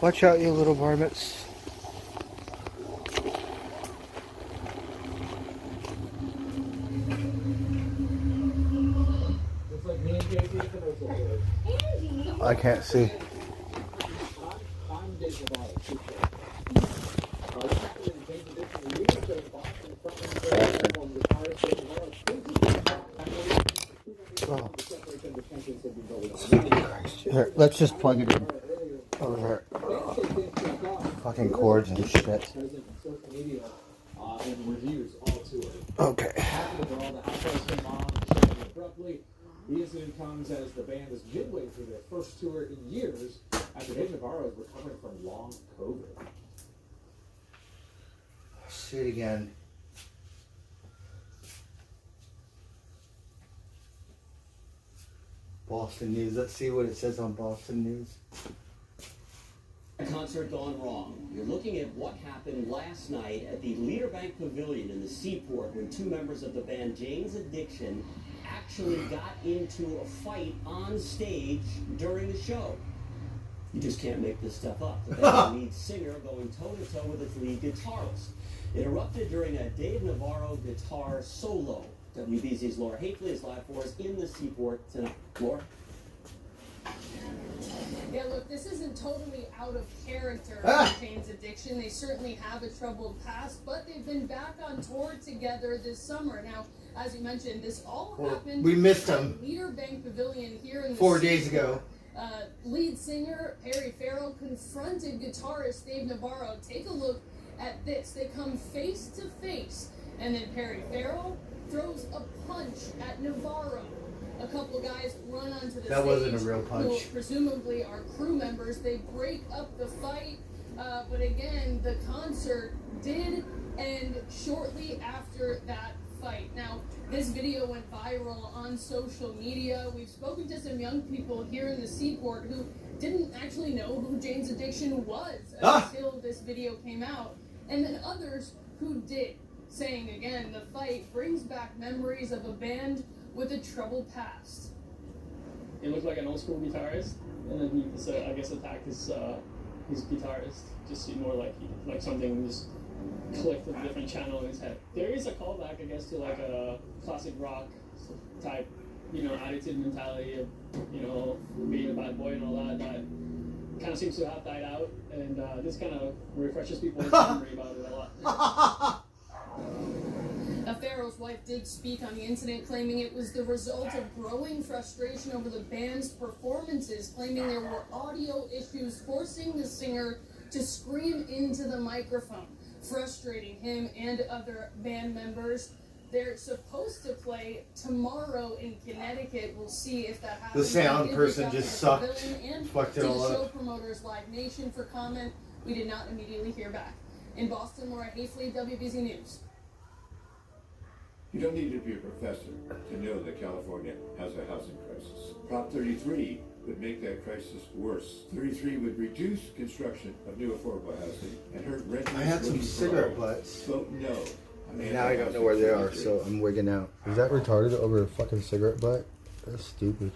Watch out, you little varmints. I can't see. Oh. Here, let's just plug it in over here. Fucking cords and shit. Okay. The incident comes as the band is midway through their first tour in years after Dave Navarro is recovering from long COVID. See it again. Boston News. Let's see what it says on Boston News. A concert gone wrong. You're looking at what happened last night at the Leaderbank Pavilion in the Seaport when two members of the band Jane's Addiction actually got into a fight on stage during the show. You just can't make this stuff up. The band lead singer going toe-to-toe with its lead guitarist. It erupted during a Dave Navarro guitar solo. WBZ's Laura Hafley is live for us in the Seaport tonight. Laura? Yeah, look, this isn't totally out of character for Jane's Addiction. They certainly have a troubled past, but they've been back on tour together this summer. Now, as you mentioned, this all happened. We missed them. At Leaderbank Pavilion here in the 4 days ago. Lead singer Perry Farrell confronted guitarist Dave Navarro. Take a look at this. They come face to face, and then Perry Farrell throws a punch at Navarro. A couple guys run onto the stage. That wasn't a real punch. Who presumably are crew members. They break up the fight, but again, the concert did end shortly after that fight. Now, this video went viral on social media. We've spoken to some young people here in the Seaport who didn't actually know who Jane's Addiction was until this video came out, and then others who did, saying again, the fight brings back memories of a band with a troubled past. He looked like an old school guitarist, and then he just, I guess, attacked his guitarist. Just seemed more like something just clicked a different channel in his head. There is a callback, I guess, to like a classic rock type, attitude, mentality of, being a bad boy and all that. That kind of seems to have died out, and this kind of refreshes people's memory about it a lot. Farrell's wife did speak on the incident, claiming it was the result of growing frustration over the band's performances, claiming there were audio issues forcing the singer to scream into the microphone, frustrating him and other band members. They're supposed to play tomorrow in Connecticut. We'll see if that happens. The sound person just sucked. And Fucked it to all the show up. promoters Live Nation for comment. We did not immediately hear back. In Boston, Laura Hafley, WBZ News. You don't need to be a professor to know that California has a housing crisis. Prop 33 would make that crisis worse. 33 would reduce construction of new affordable housing and hurt renters. I had some cigarette butts. Vote no. Now I don't know where they are, so I'm wigging out. Is that retarded over a fucking cigarette butt? That's stupid.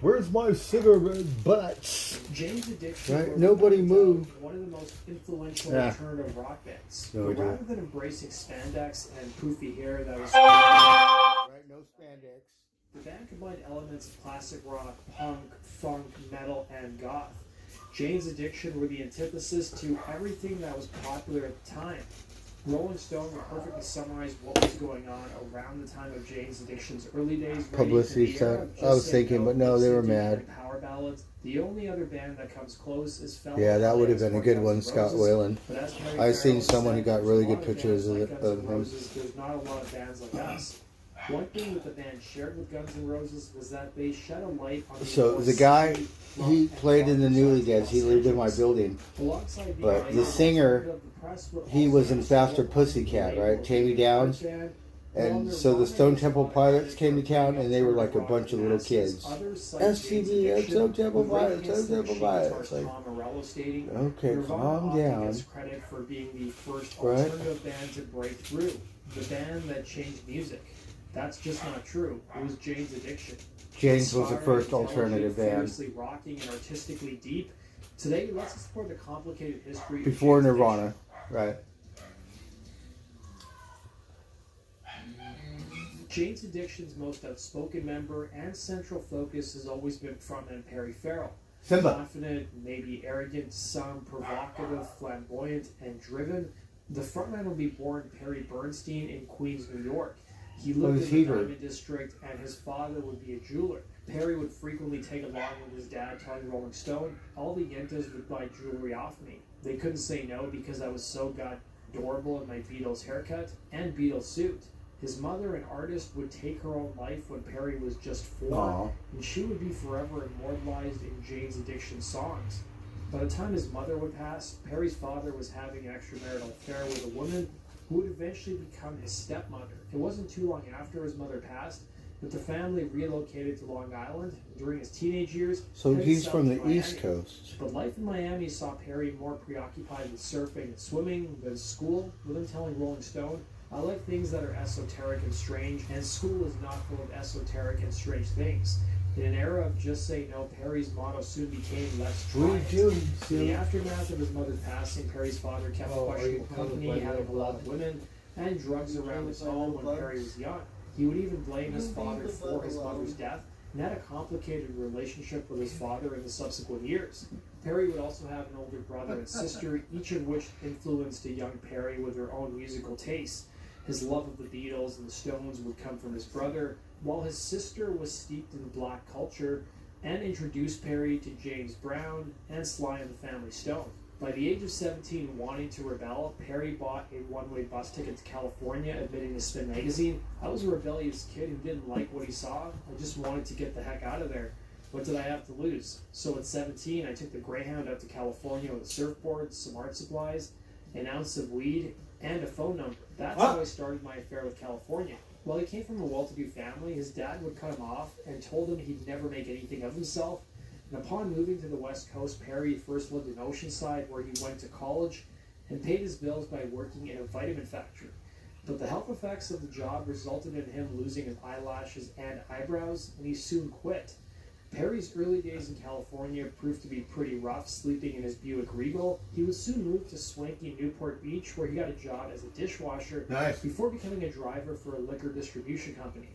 Where's my cigarette butts? Jane's Addiction. Right? Nobody moved. One of the most influential alternative rock bands. No, but rather than embracing spandex and poofy hair that was Right, no spandex. the band combined elements of classic rock, punk, funk, metal, and goth. Jane's Addiction were the antithesis to everything that was popular at the time. Rolling Stone would perfectly summarize what was going on around the time of Jane's Addiction's early days. Publicity stuff. I was thinking, but no, they were mad. Power ballads. The only other band that comes close is fellow. Yeah, that would have been a good one, Scott Whalen. I've I've seen someone who got really good pictures of him. There's not a lot of bands like us. One thing that the band shared with Guns N' Roses was that they shed a light on So the guy, he played in the Newlyweds. He lived in my building. But the singer, he was in Faster Pussycat, right? Tammy Downs. And so the Stone Temple Pilots came to town, and they were like a bunch of little kids. STV, Stone Temple Pilots, Stone Temple Pilots. Like, okay, calm down. Gets credit for being the first alternative band to break through. The band that changed music. That's just not true. It was Jane's Addiction. Jane's was the first alternative band. Fiercely rocking and artistically deep. Today, let's explore the complicated history Before of Nirvana, right. Jane's Addiction's most outspoken member and central focus has always been frontman Perry Farrell. Simba. Confident, maybe arrogant, some provocative, flamboyant, and driven, the frontman will be born Perry Bernstein in Queens, New York. He lived in the Diamond District, and his father would be a jeweler. Perry would frequently take along with his dad, telling Rolling Stone, all the yentas would buy jewelry off me. They couldn't say no because I was so adorable in my Beatles haircut and Beatles suit. His mother, an artist, would take her own life when Perry was just 4, and she would be forever immortalized in Jane's Addiction songs. By the time his mother would pass, Perry's father was having an extramarital affair with a woman who would eventually become his stepmother. It wasn't too long after his mother passed that the family relocated to Long Island during his teenage years. So he's from the East Coast. But life in Miami saw Perry more preoccupied with surfing and swimming than school, with him telling Rolling Stone, I like things that are esoteric and strange, and school is not full of esoteric and strange things. In an era of just say no, Perry's motto soon became less try. In the aftermath of his mother's passing, Perry's father kept questionable company, having a lot of women and drugs around his home when Perry was young. He would even blame his father for his mother's death, and had a complicated relationship with his father in the subsequent years. Perry would also have an older brother and sister, each of which influenced a young Perry with their own musical tastes. His love of the Beatles and the Stones would come from his brother, while his sister was steeped in black culture and introduced Perry to James Brown and Sly and the Family Stone. By the age of 17, wanting to rebel, Perry bought a one-way bus ticket to California, admitting to Spin magazine, I was a rebellious kid who didn't like what he saw. I just wanted to get the heck out of there. What did I have to lose? So at 17, I took the Greyhound out to California with a surfboard, some art supplies, an ounce of weed, and a phone number. That's how I started my affair with California. While he came from a well-to-do family, his dad would cut him off and told him he'd never make anything of himself. And upon moving to the West Coast, Perry first lived in Oceanside, where he went to college and paid his bills by working in a vitamin factory. But the health effects of the job resulted in him losing his eyelashes and eyebrows, and he soon quit. Perry's early days in California proved to be pretty rough, sleeping in his Buick Regal. He would soon move to swanky Newport Beach, where he got a job as a dishwasher before becoming a driver for a liquor distribution company.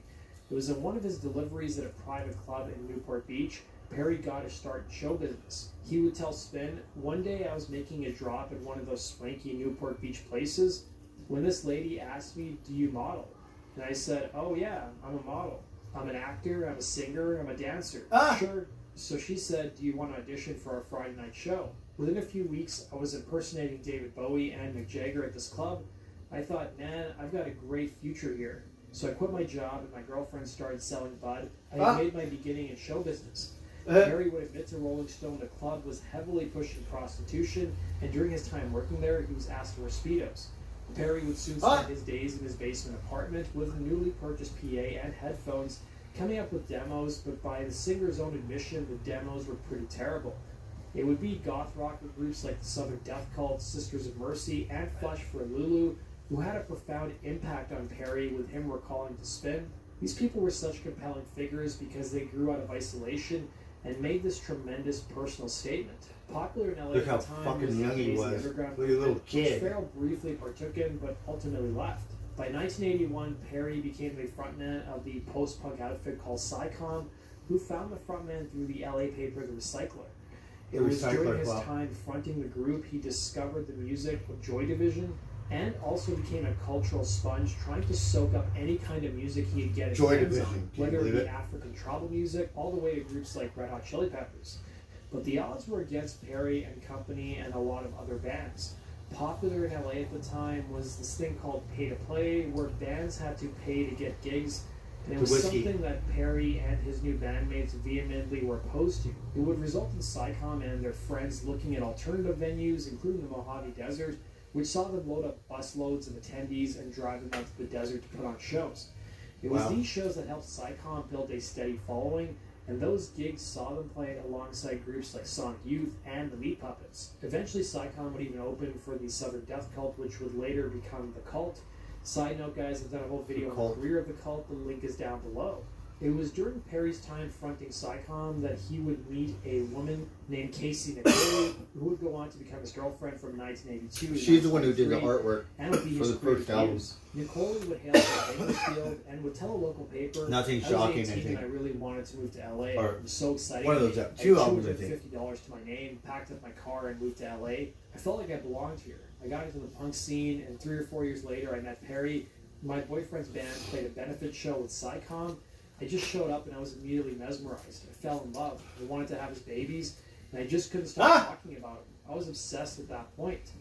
It was in one of his deliveries at a private club in Newport Beach, Perry got to start in show business. He would tell Spin, one day I was making a drop in one of those swanky Newport Beach places when this lady asked me, do you model? And I said, oh yeah, I'm a model. I'm an actor, I'm a singer, I'm a dancer. Sure. So she said, do you want to audition for our Friday night show? Within a few weeks, I was impersonating David Bowie and Mick Jagger at this club. I thought, man, I've got a great future here. So I quit my job and my girlfriend started selling bud. I had made my beginning in show business. Perry would admit to Rolling Stone the club was heavily pushing prostitution, and during his time working there, he was asked to wear Speedos. Perry would soon spend his days in his basement apartment with a newly purchased PA and headphones, coming up with demos, but by the singer's own admission, the demos were pretty terrible. It would be goth rock groups like the Southern Death Cult, Sisters of Mercy, and Flesh for Lulu, who had a profound impact on Perry, with him recalling to Spin. These people were such compelling figures because they grew out of isolation and made this tremendous personal statement. Popular in LA Look at the how time fucking was young he the was. underground Look at a little movement, kid. which Farrell briefly partook in, but ultimately left. By 1981, Perry became the frontman of the post-punk outfit called Psycom, who found the frontman through the LA paper The Recycler. It was during his time fronting the group he discovered the music of Joy Division, and also became a cultural sponge, trying to soak up any kind of music he could get his hands on, whether it be African tribal music, all the way to groups like Red Hot Chili Peppers. But the odds were against Perry and company and a lot of other bands. Popular in LA at the time was this thing called pay to play, where bands had to pay to get gigs, and it was something that Perry and his new bandmates vehemently were opposed to. It would result in Psycom and their friends looking at alternative venues, including the Mojave Desert, which saw them load up busloads of attendees and drive them out to the desert to put on shows. It was these shows that helped Psycom build a steady following, and those gigs saw them play alongside groups like Sonic Youth and the Meat Puppets. Eventually, Psycom would even open for the Southern Death Cult, which would later become the Cult. Side note, guys, I've done a whole video on the career of the Cult. The link is down below. It was during Perry's time fronting Psycom that he would meet a woman named Casey Nicole, who would go on to become his girlfriend from 1982. She's the one who did the artwork and would be for his the first album. Nicole would hail from Bakersfield and would tell a local paper, Nothing I shocking, was 18 I think. and I really wanted to move to LA. Or It was so exciting. one of those, I had two albums, I think. $250 to my name, packed up my car, and moved to LA. I felt like I belonged here. I got into the punk scene, and 3 or 4 years later, I met Perry. My boyfriend's band played a benefit show with Psycom. I just showed up and I was immediately mesmerized. I fell in love. I wanted to have his babies, and I just couldn't stop talking about him. I was obsessed at that point.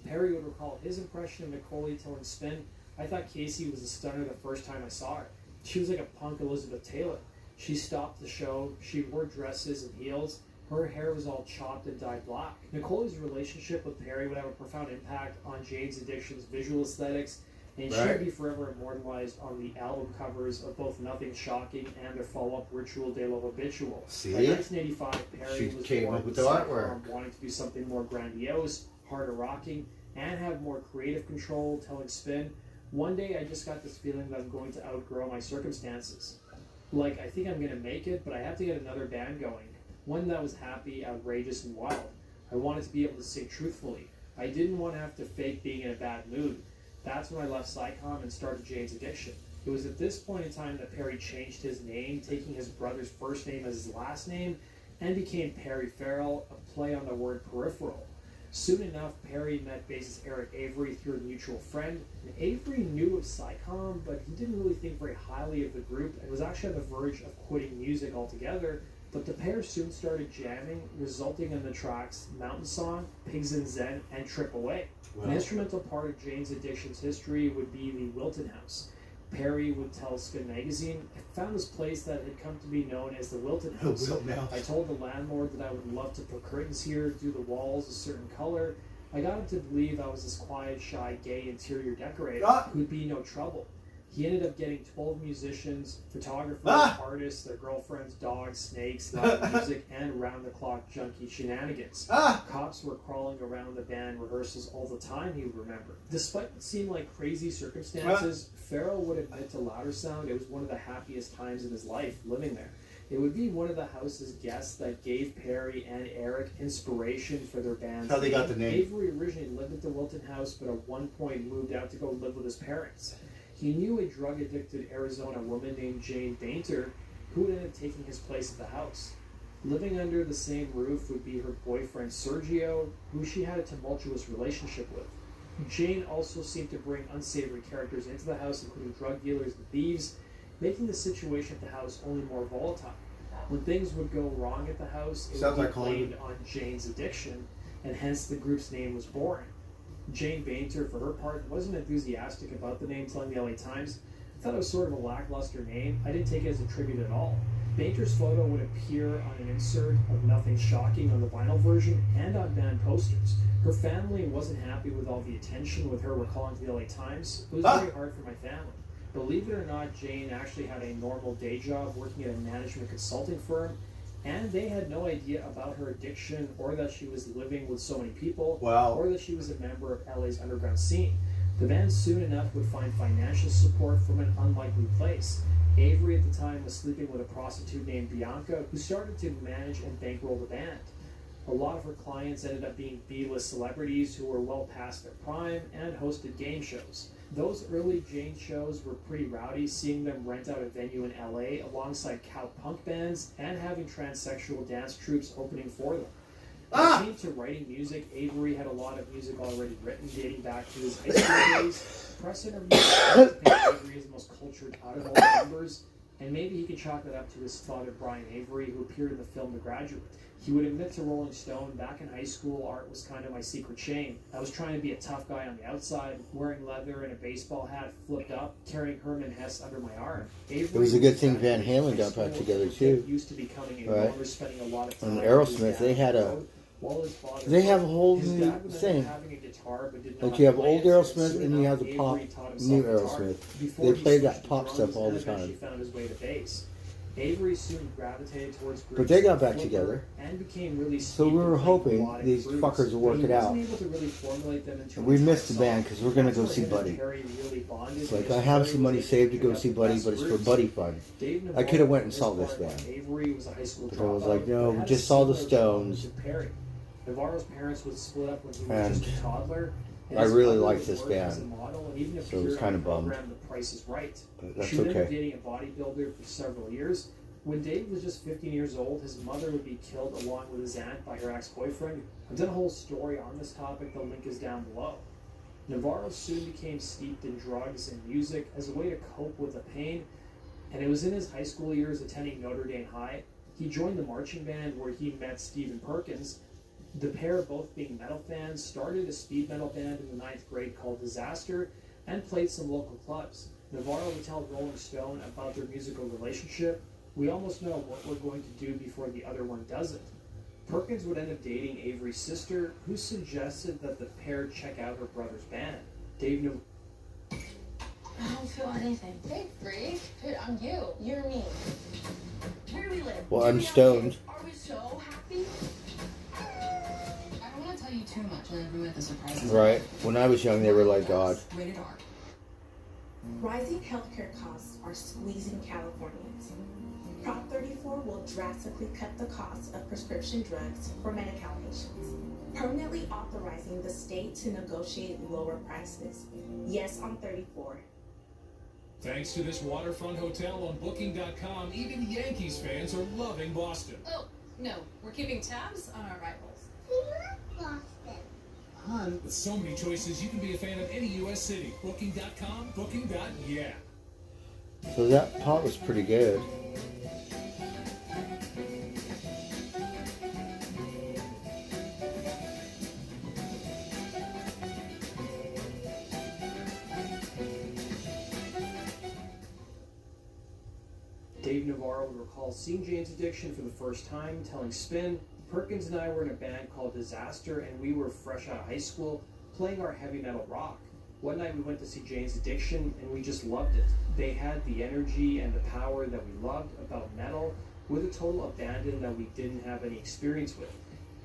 Perry would recall his impression of Nicole telling Spin. I thought Casey was a stunner the first time I saw her. She was like a punk Elizabeth Taylor. She stopped the show. She wore dresses and heels. Her hair was all chopped and dyed black. Nicole's relationship with Perry would have a profound impact on Jane's Addiction's visual aesthetics, and she would be forever immortalized on the album covers of both Nothing Shocking and their follow-up Ritual de lo Habitual. See? By 1985, Perry was came born up with with the Psycom artwork. wanting to do something more grandiose, harder rocking, and have more creative control, telling Spin, one day I just got this feeling that I'm going to outgrow my circumstances. Like, I think I'm going to make it, but I have to get another band going. One that was happy, outrageous, and wild. I wanted to be able to sing truthfully. I didn't want to have to fake being in a bad mood. That's when I left Psycom and started Jane's Addiction. It was at this point in time that Perry changed his name, taking his brother's first name as his last name, and became Perry Farrell, a play on the word peripheral. Soon enough, Perry met bassist Eric Avery through a mutual friend. And Avery knew of Psycom, but he didn't really think very highly of the group and was actually on the verge of quitting music altogether. But the pair soon started jamming, resulting in the tracks Mountain Song, Pigs in Zen, and Trip Away. An instrumental part of Jane's Addiction's history would be the Wilton House. Perry would tell Spin Magazine, I found this place that had come to be known as the Wilton House. I told the landlord that I would love to put curtains here, do the walls a certain color. I got him to believe I was this quiet, shy, gay interior decorator who'd be no trouble. He ended up getting 12 musicians, photographers, artists, their girlfriends, dogs, snakes, loud music, and round-the-clock junkie shenanigans. Cops were crawling around the band rehearsals all the time, he would remember. Despite what seemed like crazy circumstances, Farrell would admit to Louder Sound it was one of the happiest times in his life living there. It would be one of the house's guests that gave Perry and Eric inspiration for their band's How they got the name. Avery originally lived at the Wilton House, but at one point moved out to go live with his parents. He knew a drug-addicted Arizona woman named Jane Bainter who would end up taking his place at the house. Living under the same roof would be her boyfriend Sergio, who she had a tumultuous relationship with. Jane also seemed to bring unsavory characters into the house, including drug dealers and thieves, making the situation at the house only more volatile. When things would go wrong at the house, it would be blamed on Jane's Addiction, and hence the group's name was born. Jane Bainter, for her part, wasn't enthusiastic about the name, telling the LA Times, I thought it was sort of a lackluster name. I didn't take it as a tribute at all. Bainter's photo would appear on an insert of Nothing Shocking on the vinyl version and on band posters. Her family wasn't happy with all the attention, with her recalling to the LA Times. It was very hard for my family. Believe it or not, Jane actually had a normal day job working at a management consulting firm, and they had no idea about her addiction or that she was living with so many people, or that she was a member of LA's underground scene. The band soon enough would find financial support from an unlikely place. Avery at the time was sleeping with a prostitute named Bianca, who started to manage and bankroll the band. A lot of her clients ended up being B-list celebrities who were well past their prime and hosted game shows. Those early Jane shows were pretty rowdy, seeing them rent out a venue in LA alongside cow punk bands and having transsexual dance troupes opening for them. When it came to writing music, Avery had a lot of music already written dating back to his high school days. Press interviews paint Avery as the most cultured out of all the members, and maybe he could chalk that up to his father Brian Avery, who appeared in the film The Graduate. He would admit to Rolling Stone, back in high school, art was kind of my secret shame. I was trying to be a tough guy on the outside, wearing leather and a baseball hat flipped up, carrying Herman Hesse under my arm. Avery, It was a good thing Van Halen got back together too. Used to becoming a Right. lover, spending a lot of time And Aerosmith, they had While his father They have a whole his new dad would end up thing. having a guitar, but didn't know Like how you to have play old it, so Aerosmith soon and you enough, have the pop, Avery taught himself new guitar Aerosmith. before They he play switched that to pop drums stuff all and the eventually time. found his way to bass. Avery soon gravitated towards groups But they got like back Flipper together. And became really So steeped we in were playing hoping melodic these grooves, fuckers will work but he it out. wasn't able to really formulate them into We an missed the entire band song. because we're gonna That's go where see him and Buddy. Perry really bonded, It's like because I have Perry some was money able saved to pick go up see the Buddy, best but it's for groups. Buddy fun. Dave I Navarro, could have went for and his saw this part, band. Avery was a high school But I was dropout, like, no, but we had just a saw the similar childhood Stones. to Perry. Navarro's parents would split up when he was And just a toddler. and I his really mother liked would this work as a band. model and even So I was appeared on kinda the bummed. program The Price is Right. But that's She ended up okay. dating a bodybuilder for several years. When Dave was just 15 years old, his mother would be killed along with his aunt by her ex-boyfriend. I've done a whole story on this topic. The link is down below. Navarro soon became steeped in drugs and music as a way to cope with the pain, and it was in his high school years attending Notre Dame High. He joined the marching band where he met Stephen Perkins. The pair, both being metal fans, started a speed metal band in the 9th grade called Disaster and played some local clubs. Navarro would tell Rolling Stone about their musical relationship. We almost know what we're going to do before the other one does it. Perkins would end up dating Avery's sister, who suggested that the pair check out her brother's band. Dave Navarro. I don't feel anything. Hey, freak. Dude, I'm you. You're me. Where do we live? Well, Do I'm we have stoned. kids? Are we so happy? I don't want to tell you too much and then ruin the surprise. Right. When I was young, they were like God. Rated R. Rising healthcare costs are squeezing Californians. Prop 34 will drastically cut the cost of prescription drugs for Medi-Cal patients, permanently authorizing the state to negotiate lower prices. Yes, on 34. Thanks to this waterfront hotel on Booking.com, even Yankees fans are loving Boston. Oh, no, we're keeping tabs on our rivals. We love Boston. Hon, with so many choices, you can be a fan of any U.S. city. Booking.com, Booking.yeah. So that pot was pretty good. Dave Navarro would recall seeing Jane's Addiction for the first time, telling Spin, Perkins and I were in a band called Disaster, and we were fresh out of high school, playing our heavy metal rock. One night we went to see Jane's Addiction, and we just loved it. They had the energy and the power that we loved about metal, with a total abandon that we didn't have any experience with.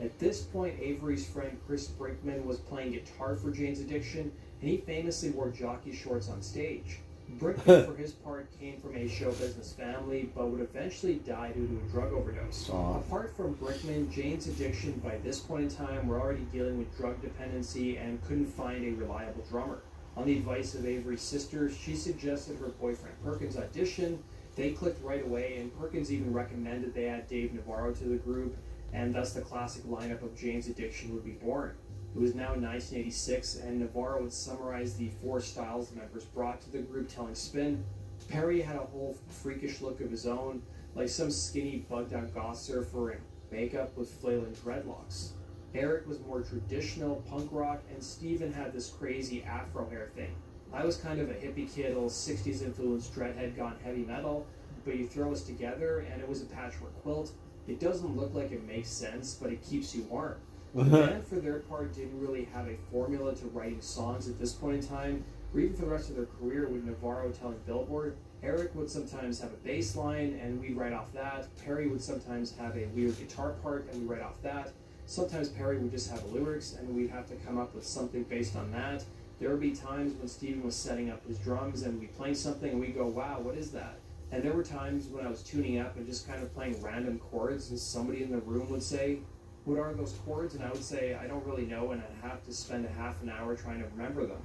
At this point, Avery's friend Chris Brinkman was playing guitar for Jane's Addiction, and he famously wore jockey shorts on stage. Brinkman, for his part, came from a show business family, but would eventually die due to a drug overdose. Aw. Apart from Brinkman, Jane's Addiction by this point in time were already dealing with drug dependency and couldn't find a reliable drummer. On the advice of Avery's sister, she suggested her boyfriend Perkins audition. They clicked right away, and Perkins even recommended they add Dave Navarro to the group, and thus the classic lineup of Jane's Addiction would be born. It was now 1986, and Navarro would summarize the four styles the members brought to the group, telling Spin. Perry had a whole freakish look of his own, like some skinny, bugged-out goth surfer in makeup with flailing dreadlocks. Eric was more traditional punk rock, and Steven had this crazy afro hair thing. I was kind of a hippie kid, a little 60s influenced dreadhead gone heavy metal, but you throw us together, and it was a patchwork quilt. It doesn't look like it makes sense, but it keeps you warm. The band, for their part, didn't really have a formula to writing songs at this point in time, or even for the rest of their career, with Navarro telling Billboard. Eric would sometimes have a bass line, and we'd write off that. Perry would sometimes have a weird guitar part, and we'd write off that. Sometimes Perry would just have lyrics, and we'd have to come up with something based on that. There would be times when Steven was setting up his drums, and we'd be playing something, and we'd go, wow, what is that? And there were times when I was tuning up and just kind of playing random chords, and somebody in the room would say, what are those chords? And I would say, I don't really know, and I'd have to spend a half an hour trying to remember them.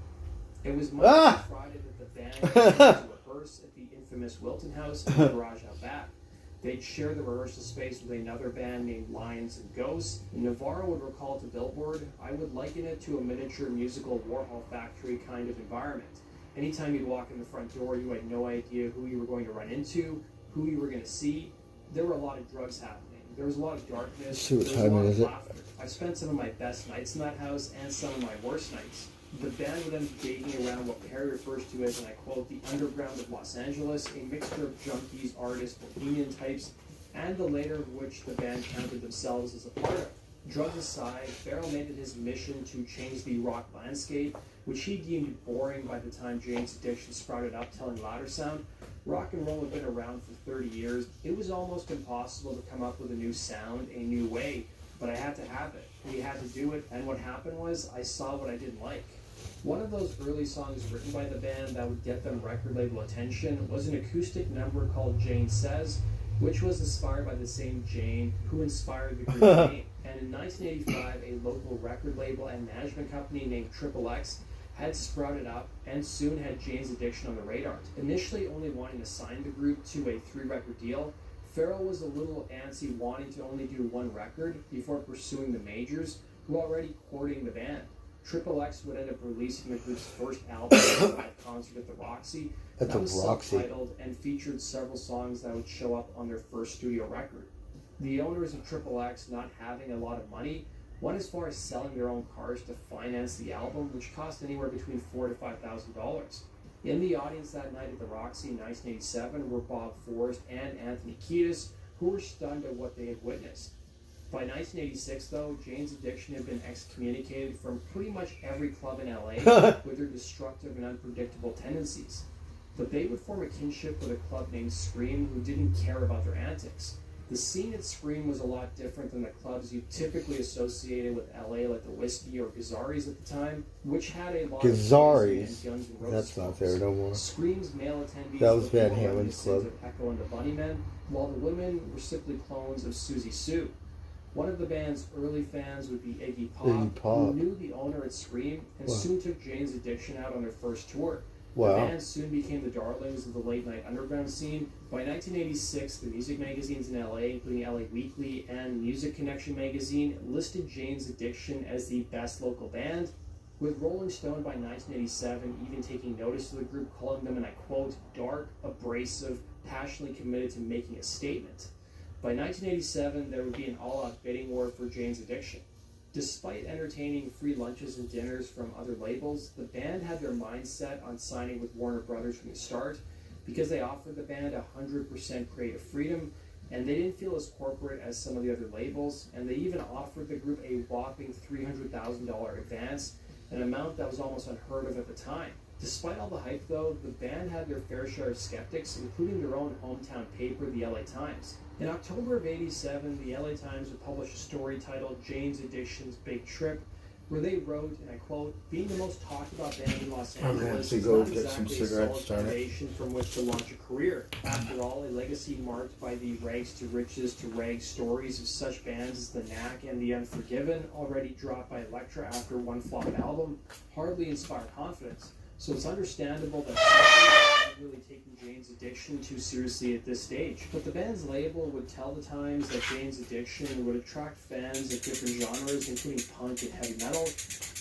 It was Monday to Friday that the band came to rehearse at the infamous Wilton House in the garage out back. They'd share the rehearsal space with another band named Lions and Ghosts. And Navarro would recall to Billboard, I would liken it to a miniature musical Warhol factory kind of environment. Anytime you'd walk in the front door, you had no idea who you were going to run into, who you were going to see. There were a lot of drugs happening. There was a lot of darkness. See what there was a time lot it of is it? laughter. I've spent some of my best nights in that house and some of my worst nights. The band would then be dating around what Perry refers to as, and I quote, the underground of Los Angeles, a mixture of junkies, artists, bohemian types, and the later of which the band counted themselves as a part of. Drugs aside, Farrell made it his mission to change the rock landscape, which he deemed boring by the time Jane's Addiction sprouted up, telling Louder Sound. Rock and roll had been around for 30 years. It was almost impossible to come up with a new sound, a new way, but I had to have it. We had to do it, and what happened was I saw what I didn't like. One of those early songs written by the band that would get them record label attention was an acoustic number called Jane Says, which was inspired by the same Jane who inspired the group name. And in 1985, a local record label and management company named XXX had sprouted up and soon had Jane's Addiction on the radar. Initially only wanting to sign the group to a 3-record deal, Farrell was a little antsy wanting to only do 1 record before pursuing the majors, who were already courting the band. XXX would end up releasing the group's first album at a live concert at the Roxy. At the was Roxy. self-titled and featured several songs that would show up on their first studio record. The owners of XXX, not having a lot of money, went as far as selling their own cars to finance the album, which cost anywhere between $4,000 to $5,000. In the audience that night at the Roxy in 1987 were Bob Forrest and Anthony Kiedis, who were stunned at what they had witnessed. By 1986, though, Jane's Addiction had been excommunicated from pretty much every club in LA with their destructive and unpredictable tendencies. But they would form a kinship with a club named Scream, who didn't care about their antics. The scene at Scream was a lot different than the clubs you typically associated with LA, like the Whiskey or Gazzarri's at the time, which had a lot Gazzarri's. of Guns N' Roses. That's not there no more. Scream's male attendees That was were Van more Halen's reminiscent club. of Echo and the Bunnymen, while the women were simply clones of Susie Sue. One of the band's early fans would be Iggy Pop, who knew the owner at Scream and soon took Jane's Addiction out on their first tour. Wow. The band soon became the darlings of the late-night underground scene. By 1986, the music magazines in LA, including LA Weekly and Music Connection magazine, listed Jane's Addiction as the best local band, with Rolling Stone by 1987 even taking notice of the group, calling them, and I quote, dark, abrasive, passionately committed to making a statement. By 1987, there would be an all-out bidding war for Jane's Addiction. Despite entertaining free lunches and dinners from other labels, the band had their mind set on signing with Warner Brothers from the start because they offered the band 100% creative freedom, and they didn't feel as corporate as some of the other labels, and they even offered the group a whopping $300,000 advance, an amount that was almost unheard of at the time. Despite all the hype, though, the band had their fair share of skeptics, including their own hometown paper, the LA Times. In October of '87, the LA Times would publish a story titled Jane's Addiction's Big Trip, where they wrote, and I quote, being the most talked about band in Los Angeles is not exactly a solid foundation from which to launch a career. After all, a legacy marked by the rags to riches to rags stories of such bands as The Knack and The Unforgiven, already dropped by Elektra after one flop album, hardly inspire confidence. So it's understandable that some people really taking Jane's Addiction too seriously at this stage. But the band's label would tell the Times that Jane's Addiction would attract fans of different genres, including punk and heavy metal,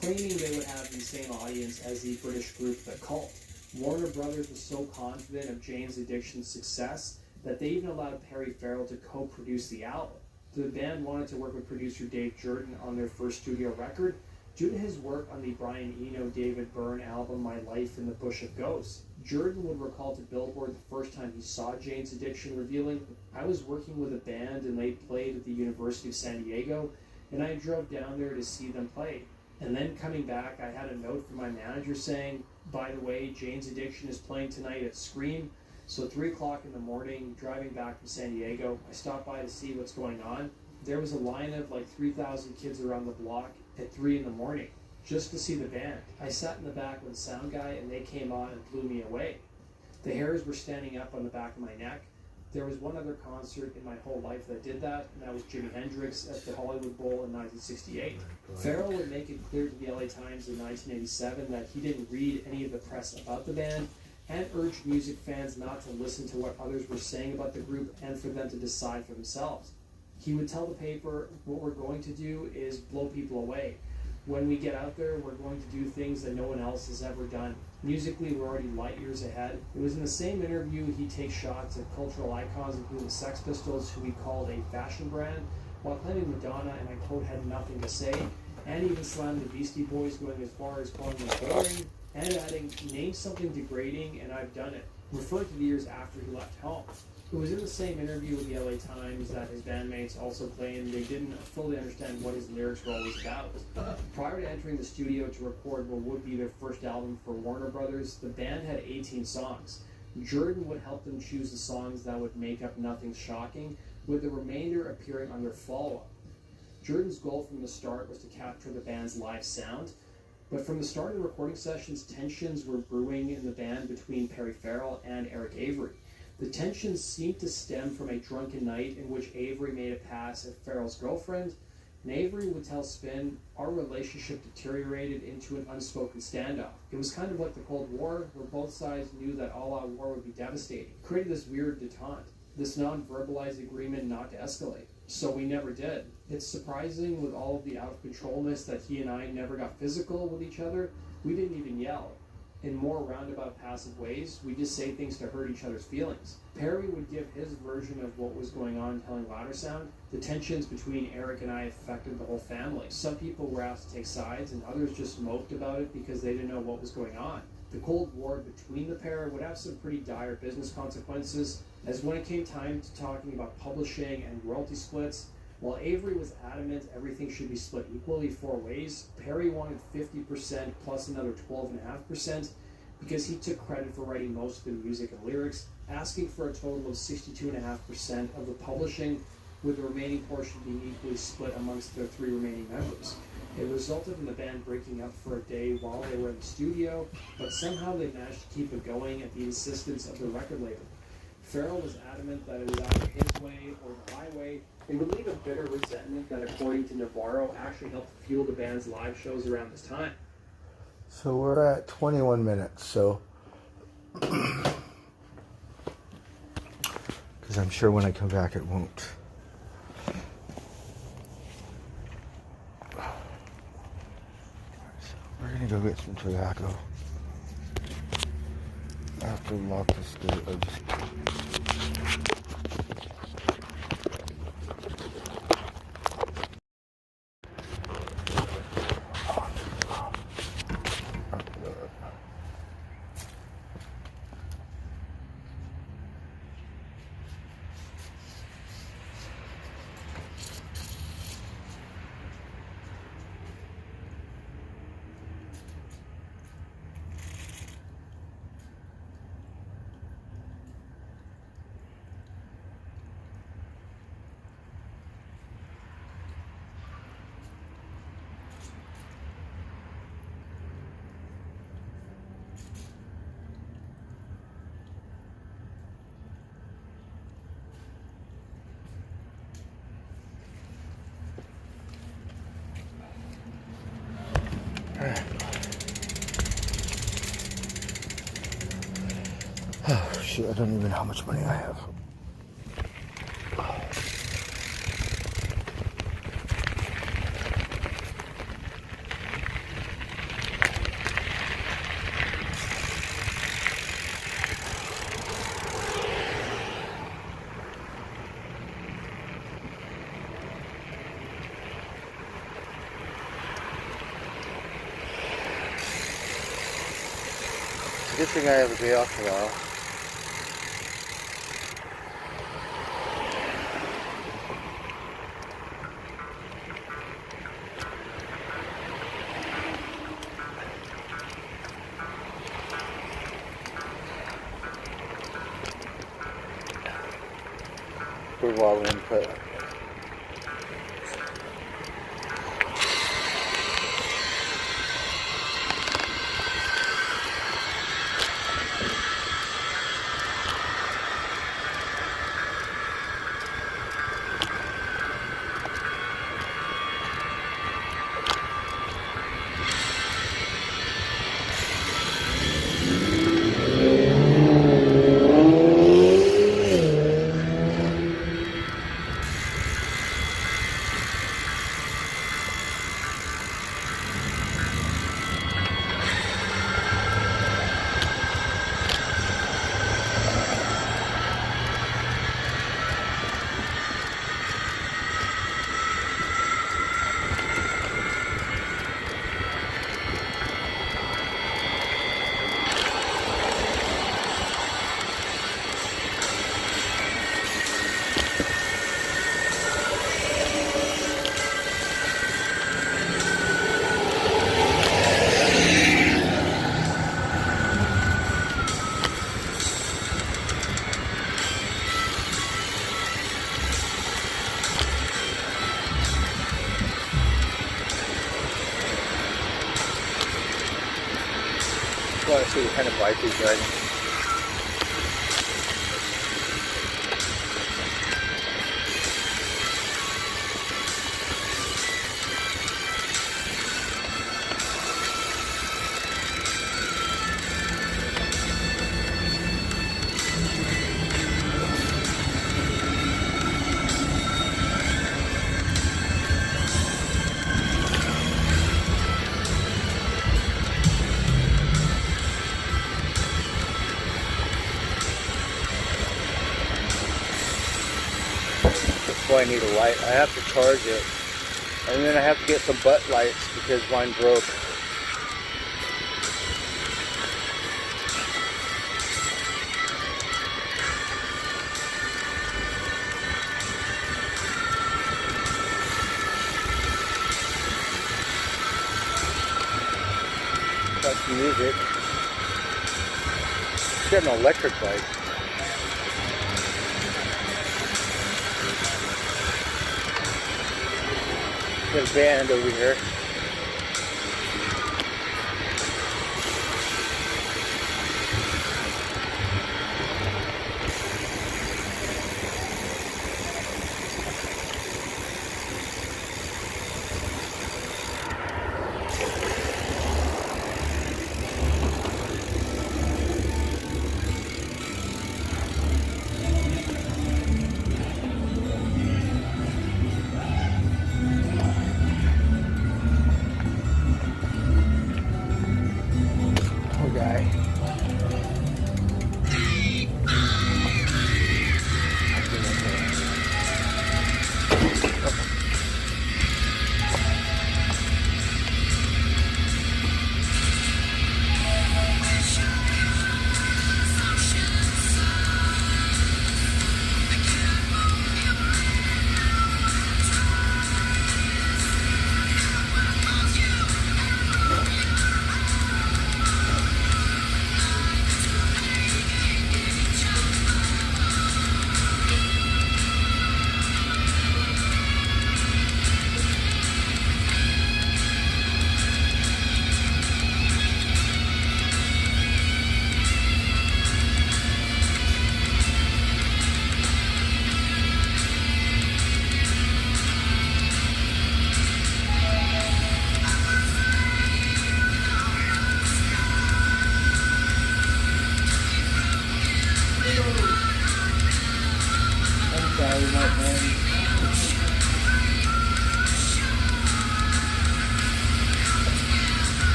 claiming they would have the same audience as the British group The Cult. Warner Brothers was so confident of Jane's Addiction's success that they even allowed Perry Farrell to co-produce the album. The band wanted to work with producer Dave Jordan on their first studio record, due to his work on the Brian Eno, David Byrne album My Life in the Bush of Ghosts. Jordan would recall to Billboard the first time he saw Jane's Addiction, revealing, I was working with a band and they played at the University of San Diego, and I drove down there to see them play. And then coming back, I had a note from my manager saying, by the way, Jane's Addiction is playing tonight at Scream. So 3 o'clock in the morning, driving back from San Diego, I stopped by to see what's going on. There was a line of like 3,000 kids around the block at 3 in the morning just to see the band. I sat in the back with the sound guy and they came on and blew me away. The hairs were standing up on the back of my neck. There was one other concert in my whole life that did that, and that was Jimi Hendrix at the Hollywood Bowl in 1968. Farrell would make it clear to the LA Times in 1987 that he didn't read any of the press about the band and urged music fans not to listen to what others were saying about the group and for them to decide for themselves. He would tell the paper, what we're going to do is blow people away. When we get out there, we're going to do things that no one else has ever done. Musically, we're already light years ahead. It was in the same interview he'd take shots at cultural icons, including the Sex Pistols, who he called a fashion brand, while claiming Madonna, and I quote, had nothing to say, and even slammed the Beastie Boys, going as far as calling them boring, and adding, name something degrading and I've done it, referring to the years after he left home. It was in the same interview with the LA Times that his bandmates also claimed they didn't fully understand what his lyrics were always about. Prior to entering the studio to record what would be their first album for Warner Brothers, the band had 18 songs. Jordan would help them choose the songs that would make up Nothing Shocking, with the remainder appearing on their follow-up. Jordan's goal from the start was to capture the band's live sound, but from the start of the recording sessions, tensions were brewing in the band between Perry Farrell and Eric Avery. The tensions seemed to stem from a drunken night in which Avery made a pass at Farrell's girlfriend, and Avery would tell Spin, our relationship deteriorated into an unspoken standoff. It was kind of like the Cold War, where both sides knew that all-out war would be devastating. It created this weird detente, this non-verbalized agreement not to escalate. So we never did. It's surprising, with all of the out-of-controlness, that he and I never got physical with each other. We didn't even yell. In more roundabout, passive ways, we just say things to hurt each other's feelings. Perry would give his version of what was going on, telling Louder Sound. The tensions between Eric and I affected the whole family. Some people were asked to take sides, and others just moped about it because they didn't know what was going on. The Cold War between the pair would have some pretty dire business consequences, as when it came time to talking about publishing and royalty splits, while Avery was adamant everything should be split equally 4 ways, Perry wanted 50% plus another 12.5% because he took credit for writing most of the music and lyrics, asking for a total of 62.5% of the publishing, with the remaining portion being equally split amongst their 3 remaining members. It resulted in the band breaking up for a day while they were in the studio, but somehow they managed to keep it going at the insistence of the record label. Farrell was adamant that it was either his way or the highway, and would leave a bitter resentment that, according to Navarro, actually helped fuel the band's live shows around this time. So we're at 21 minutes, so because I'm sure when I come back it won't. So we're gonna go get some tobacco. I have to lock this door. Oh shit, I don't even know how much money I have. Good thing I have a day off tomorrow. Good wall input. want to see what kind of bike he's riding. I need a light. I have to charge it, and then I have to get some butt lights because mine broke. Got some music. It's got an electric bike. Got a band over here.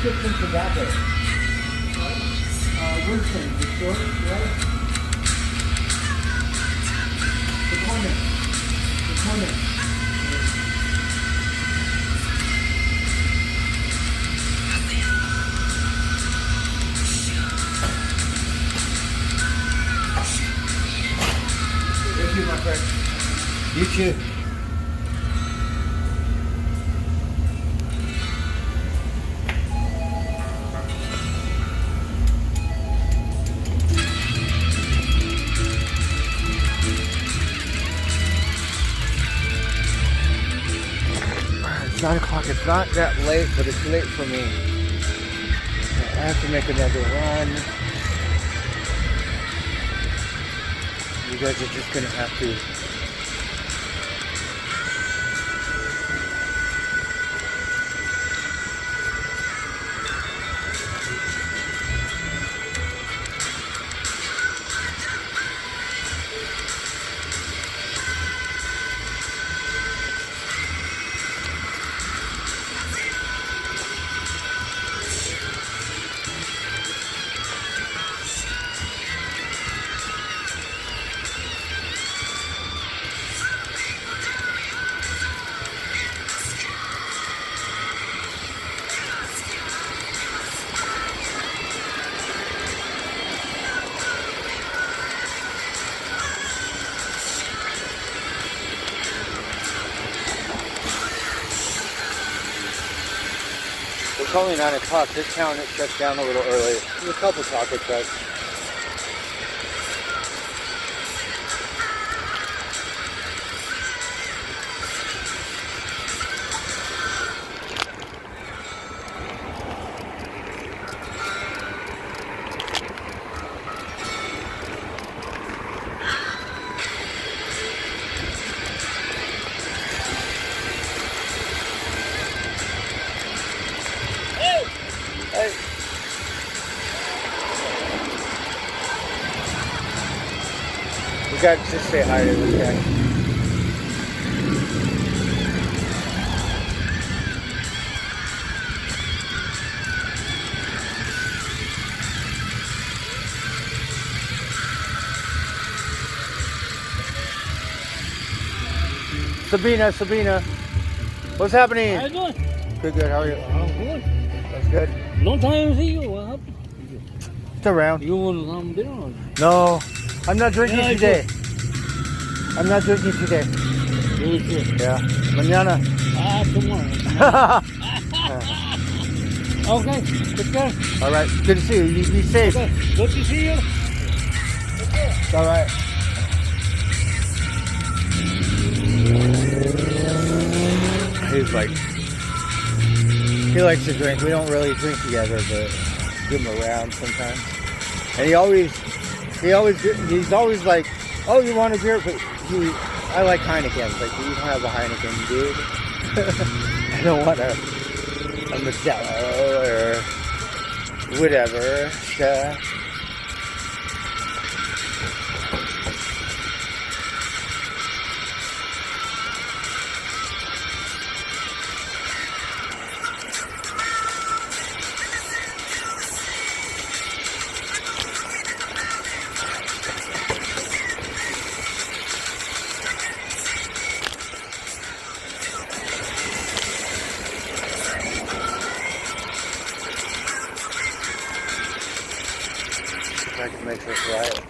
Get some tobacco. Winston, the short, right? The comment. Thank you, my friend. You too. It's 9 o'clock. It's not that late, but it's late for me. I have to make another run. You guys are just gonna have to. It's only 9 o'clock. This town, it shuts down a little early. There's a couple taco trucks. got to say hi to this guy. Sabina, what's happening? How you doing? Good. How are you? I'm good. That's good. Long time no see you. What happened? It's around. You want some dinner? No, I'm not drinking Yeah, today. I'm not drinking today. Yeah, mañana. Tomorrow. Okay, take care. All right, good to see you. You be safe. Okay, good to see you. It's all right. He's like, he likes to drink. We don't really drink together, but give him around sometimes. And he's always like, oh, you want a beer? But I like Heineken. Like, you don't have a Heineken, dude. I don't want a Modelo or whatever. I can make this right.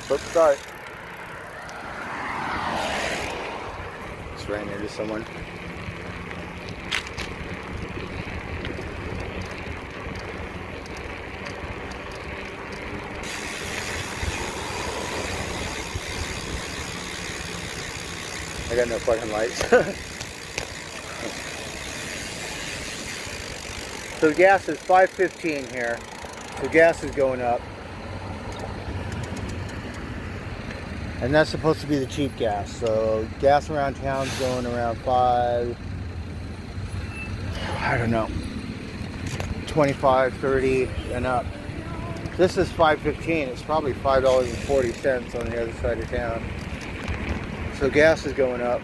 Flip start. Just ran into someone. I got no fucking lights. So the gas is $5.15 here. So gas is going up. And that's supposed to be the cheap gas. So gas around town's going around I don't know, 25, 30 and up. This is $5.15. It's probably $5.40 on the other side of town. So gas is going up.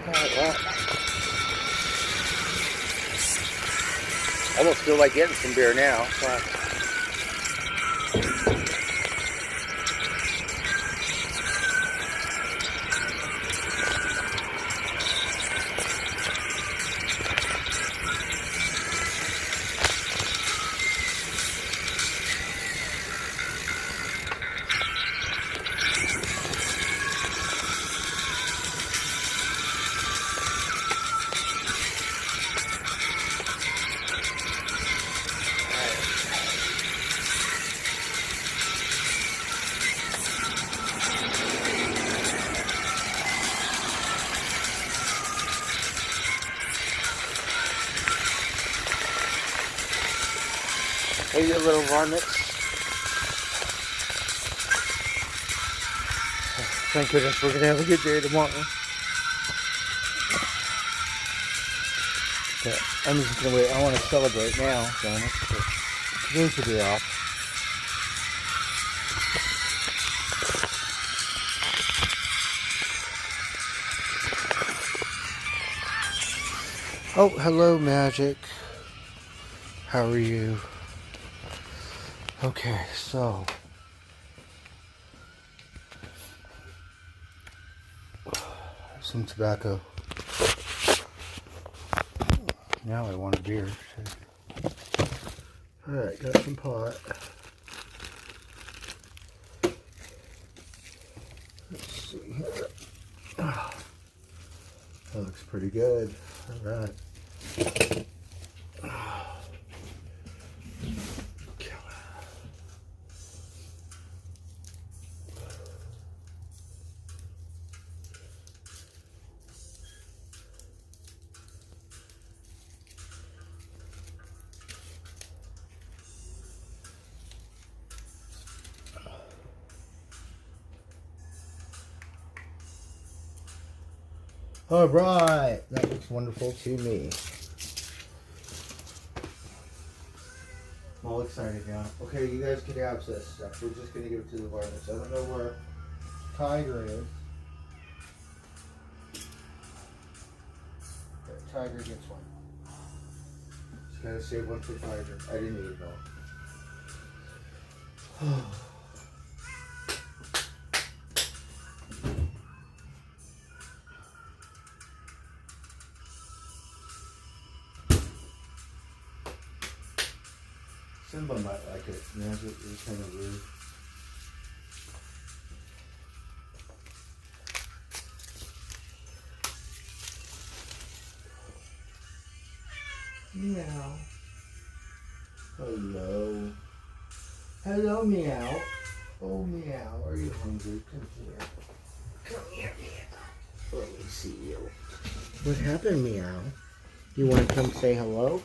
Alright, well, I almost feel like getting some beer now. Hey, you little varmints. Thank goodness we're going to have a good day tomorrow. But I'm just going to wait. I want to celebrate now. Damn it. Today's the day off. Oh, hello, Magic. How are you? Okay, so some tobacco. Now I want a beer. Alright, got some pot. Let's see here. Oh, that looks pretty good. Alright. All right, that looks wonderful to me. I'm all excited now. Okay, you guys can have this stuff. We're just gonna give it to the varmints. I don't know where Tiger is. Okay, Tiger gets one. Just gotta save one for Tiger. I didn't eat it all. Simba might like it. Magic is kind of rude. Meow. Hello. Hello, meow. Oh, meow. Are you hungry? Come here. Come here, meow. Let me see you. What happened, meow? You want to come say hello?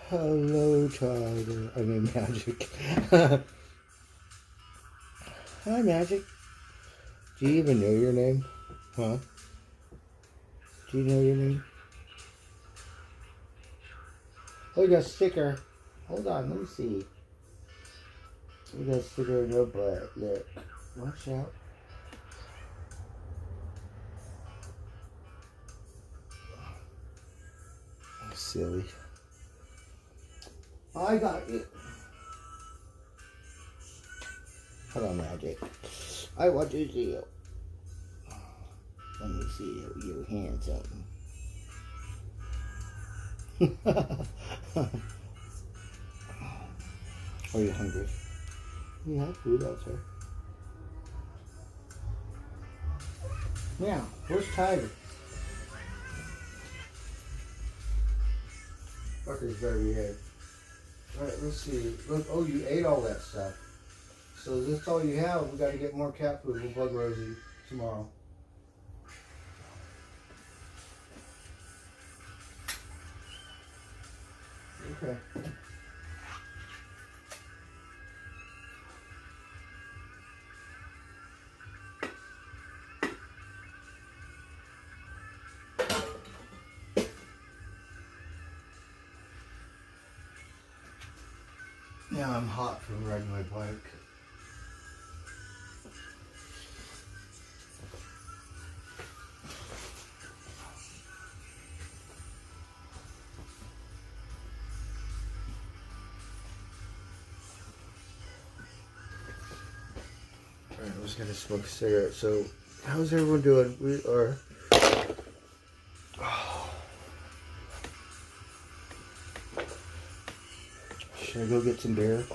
Hello, Tiger. I mean, Magic. Hi, Magic. Do you even know your name? Huh? Do you know your name? Oh, you got a sticker. Hold on, let me see. You got a sticker in your butt. Look. Watch out. Silly. I got you. Hello, Magic. I want to see you. Let me see you. You're handsome. Are you hungry? You have food out there. Yeah, where's Tiger? Fucker's better behave. Alright, let's see. Look, oh, you ate all that stuff. So is this all you have? We gotta get more cat food. We'll bug Rosie tomorrow. Okay. Yeah, I'm hot from riding my bike. Alright, I was gonna smoke a cigarette. So, how's everyone doing? We are. Should I go get some beer?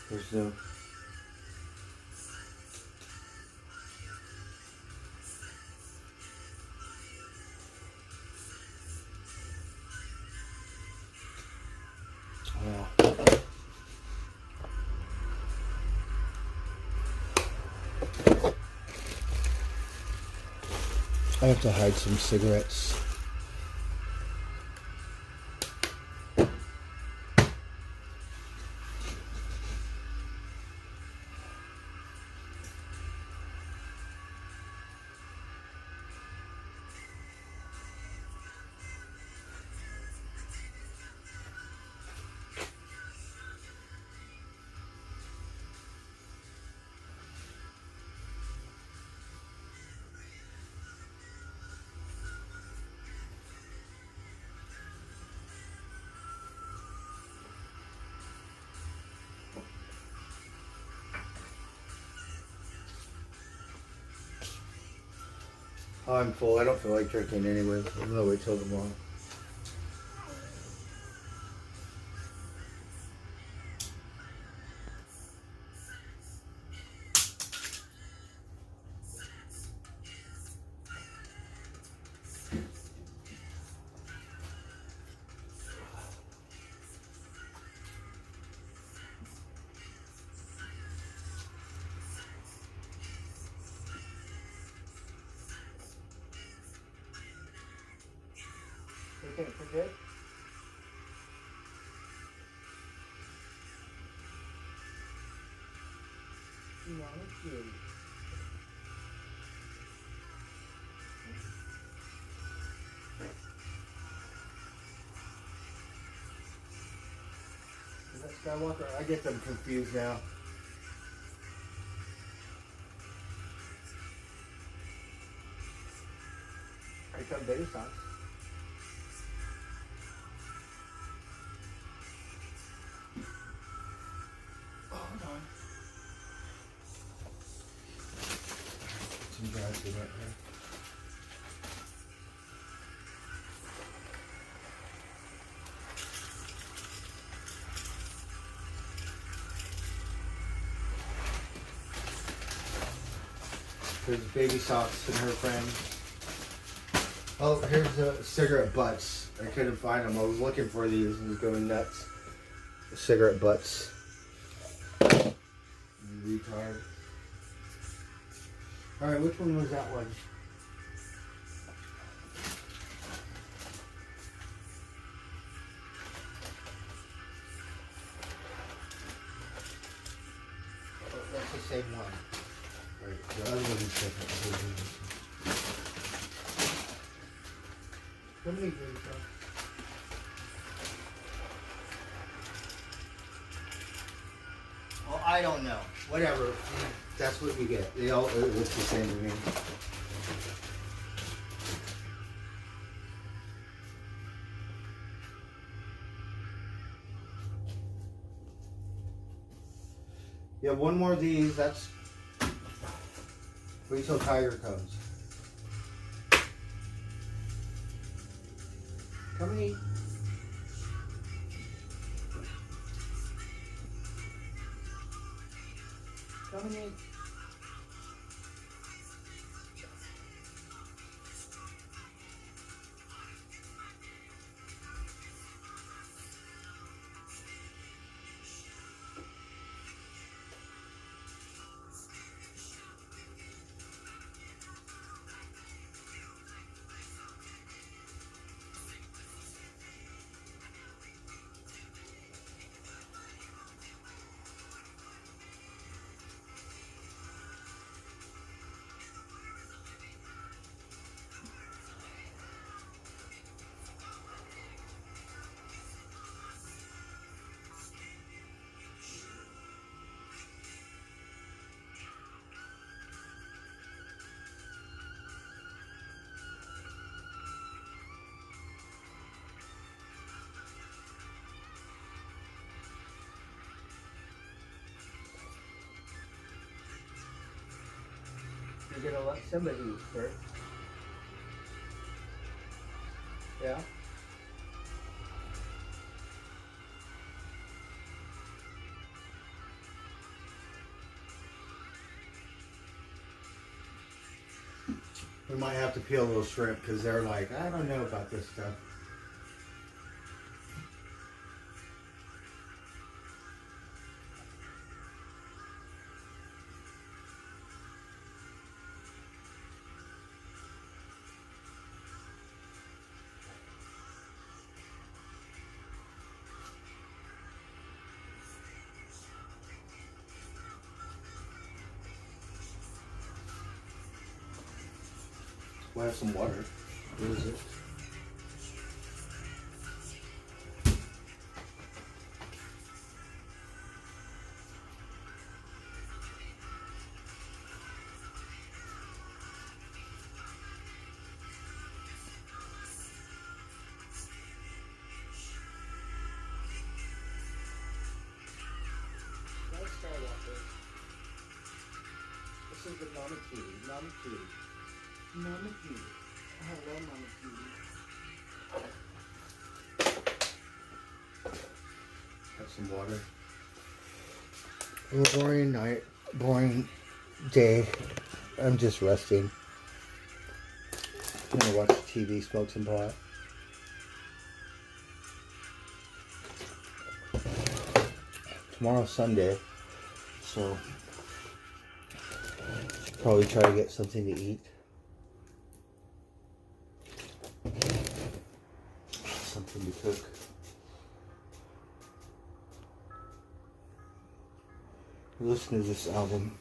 There's no. I have to hide some cigarettes. Oh, I'm full. I don't feel like drinking anyway. I'm gonna wait till tomorrow. Okay, forget. No, it's good. Is that Skywalker? I get them confused now. Here come baby socks. Oh, hold on. Some dry food right there. There's baby socks and her friend. Oh, here's the cigarette butts. I couldn't find them. I was looking for these and was going nuts. The cigarette butts. You retard. Alright, which one was that one? Oh, that's the same one. Right, the other one is different. Let me get it. Well, I don't know. Whatever. That's what we get. They all look the same to me. Yeah, one more of these. That's Wait till Tiger comes. Come and eat. Come and eat. You're gonna let somebody eat first. Yeah? We might have to peel a little shrimp because they're like, I don't know about this stuff. We'll have some water. What is it? This is the Mama Kitty. Mama Kitty. Mama Kitty. Hello, Mama Kitty. Have some water. A boring night, boring day. I'm just resting. I'm gonna watch TV, smoke some pot. Tomorrow's Sunday, so probably try to get something to eat. Something to cook. Listen to this album.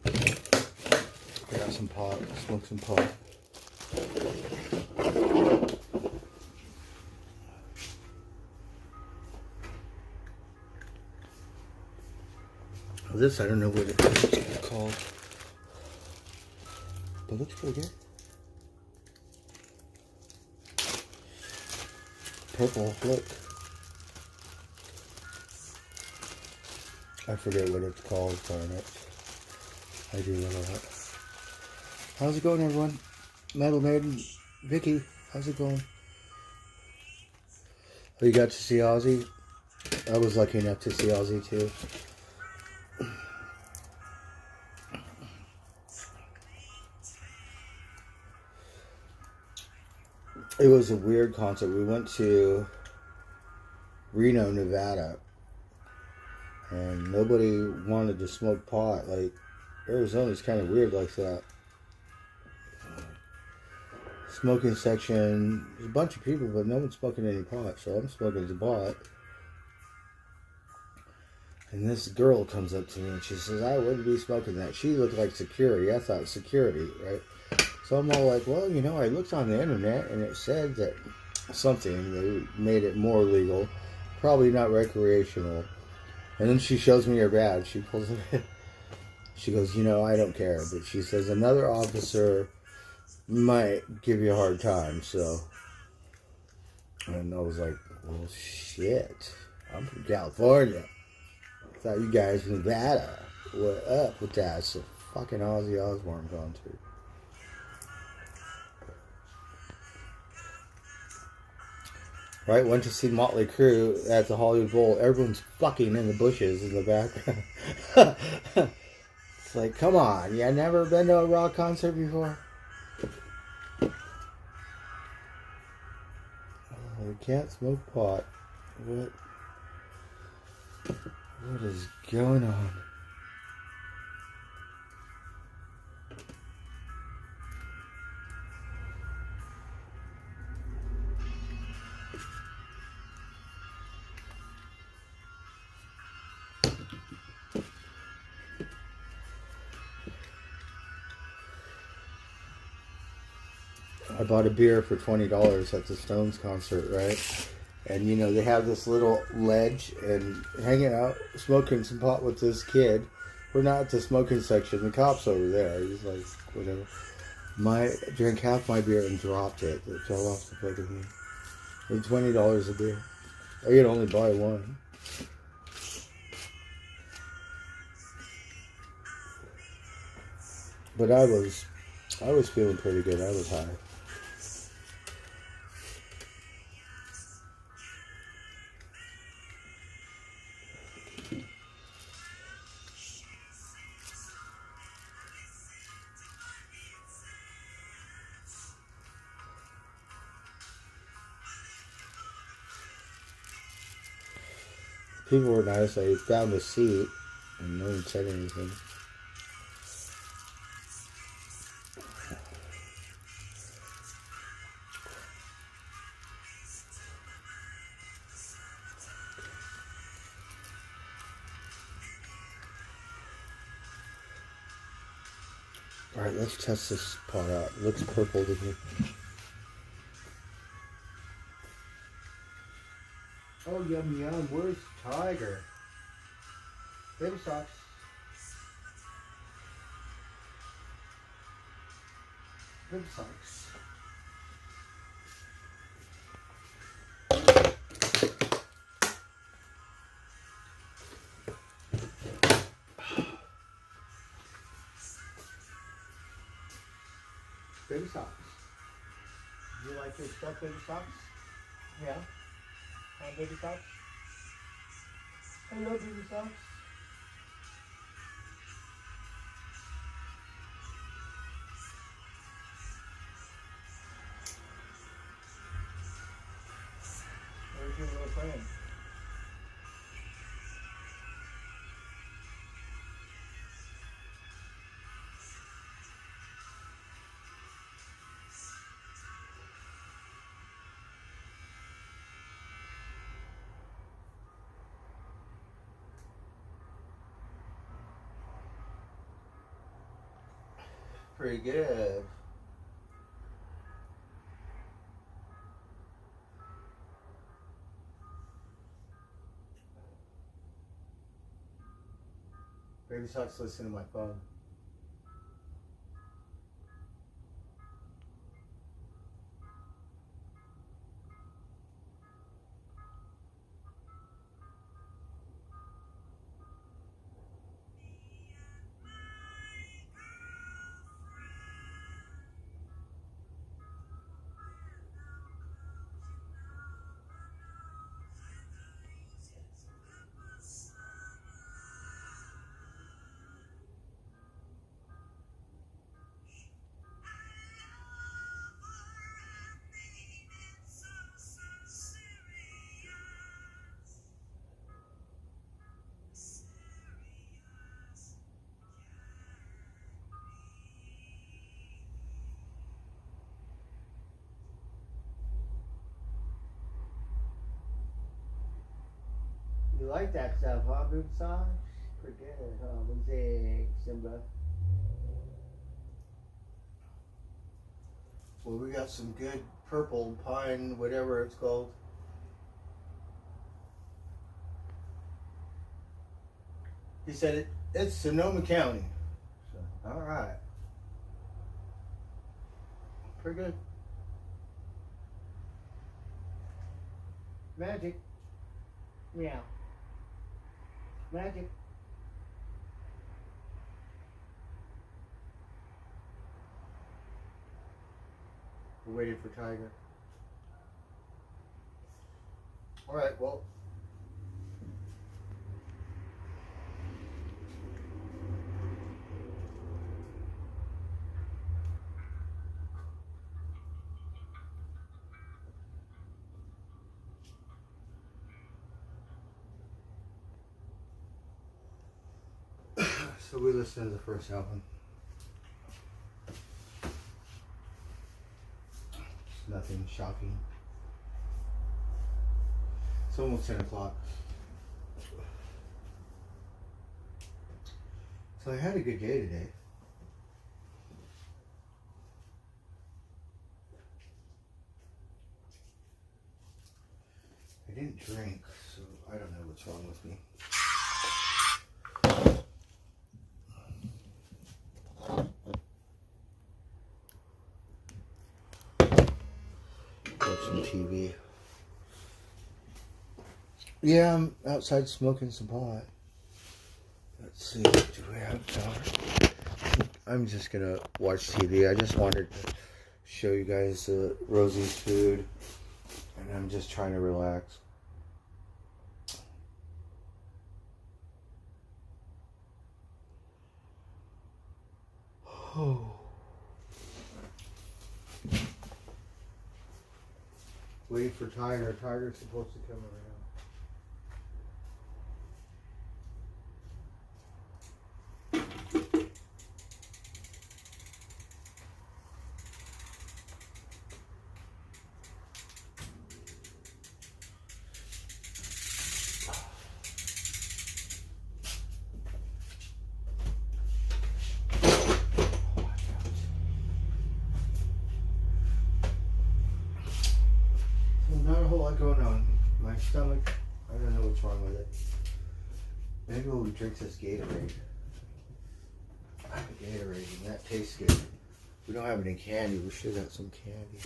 I got some pot, smoke some pot. This, I don't know what it's called. But it looks pretty good. Purple, look. I forget what it's called, darn it. I do know that. How's it going, everyone? Metal Maiden, Vicky, how's it going? Oh, you got to see Ozzy? I was lucky enough to see Ozzy too. It was a weird concert. We went to Reno, Nevada, and nobody wanted to smoke pot. Like, Arizona's kind of weird like that. Smoking section, there's a bunch of people, but no one's smoking any pot, so I'm smoking the pot. And this girl comes up to me and she says, I wouldn't be smoking that. She looked like security. I thought security, right? So I'm all like, well, you know, I looked on the internet and it said that something, they made it more legal, probably not recreational. And then she shows me her badge. She pulls it. She goes, you know, I don't care. But she says another officer might give you a hard time. So, and I was like, well, shit. I'm from California. thought you guys in Nevada. What up with that? It's a fucking Ozzy Osbourne concert. Right, went to see Motley Crue at the Hollywood Bowl. Everyone's fucking in the bushes in the background. It's like, come on, you never been to a rock concert before? You can't smoke pot. What is going on? I bought a beer for $20 at the Stones concert, right? And you know, they have this little ledge and hanging out, smoking some pot with this kid. We're not at the smoking section. The cop's over there. He's like, whatever. Drank half my beer and dropped it. It fell off the plate of me. It's $20 a beer. I could only buy one. But I was feeling pretty good. I was high. People were nice. I found a seat and no one said anything. Alright, let's test this pot out. It looks purple to me. Oh, yum yum. Where's Tiger? Baby socks. Baby socks. Baby socks. You like your stuffed baby socks? Yeah. Baby socks? Hello, baby socks. Where's your little friend? Pretty good. Baby socks listen to my phone. You like that stuff, huh, Boot Socks? Pretty good, huh? Mosaic, Simba. Well, we got some good purple pine, whatever it's called. He said it's Sonoma County. So, all right. Pretty good. Magic. Meow. Magic. We're waiting for Tiger. Alright, well. So we listened to the first album. It's nothing shocking. It's almost 10 o'clock. So I had a good day today. I didn't drink, so I don't know what's wrong with me. Watching TV. Yeah, I'm outside smoking some pot. Let's see, do we have power? I'm just gonna watch TV. I just wanted to show you guys Rosie's food, and I'm just trying to relax. Oh. Waiting for Tiger. Tiger's supposed to come around. Not a whole lot going on. My stomach, I don't know what's wrong with it. Maybe we'll drink this Gatorade. Gatorade, and that tastes good. We don't have any candy. We should have some candy.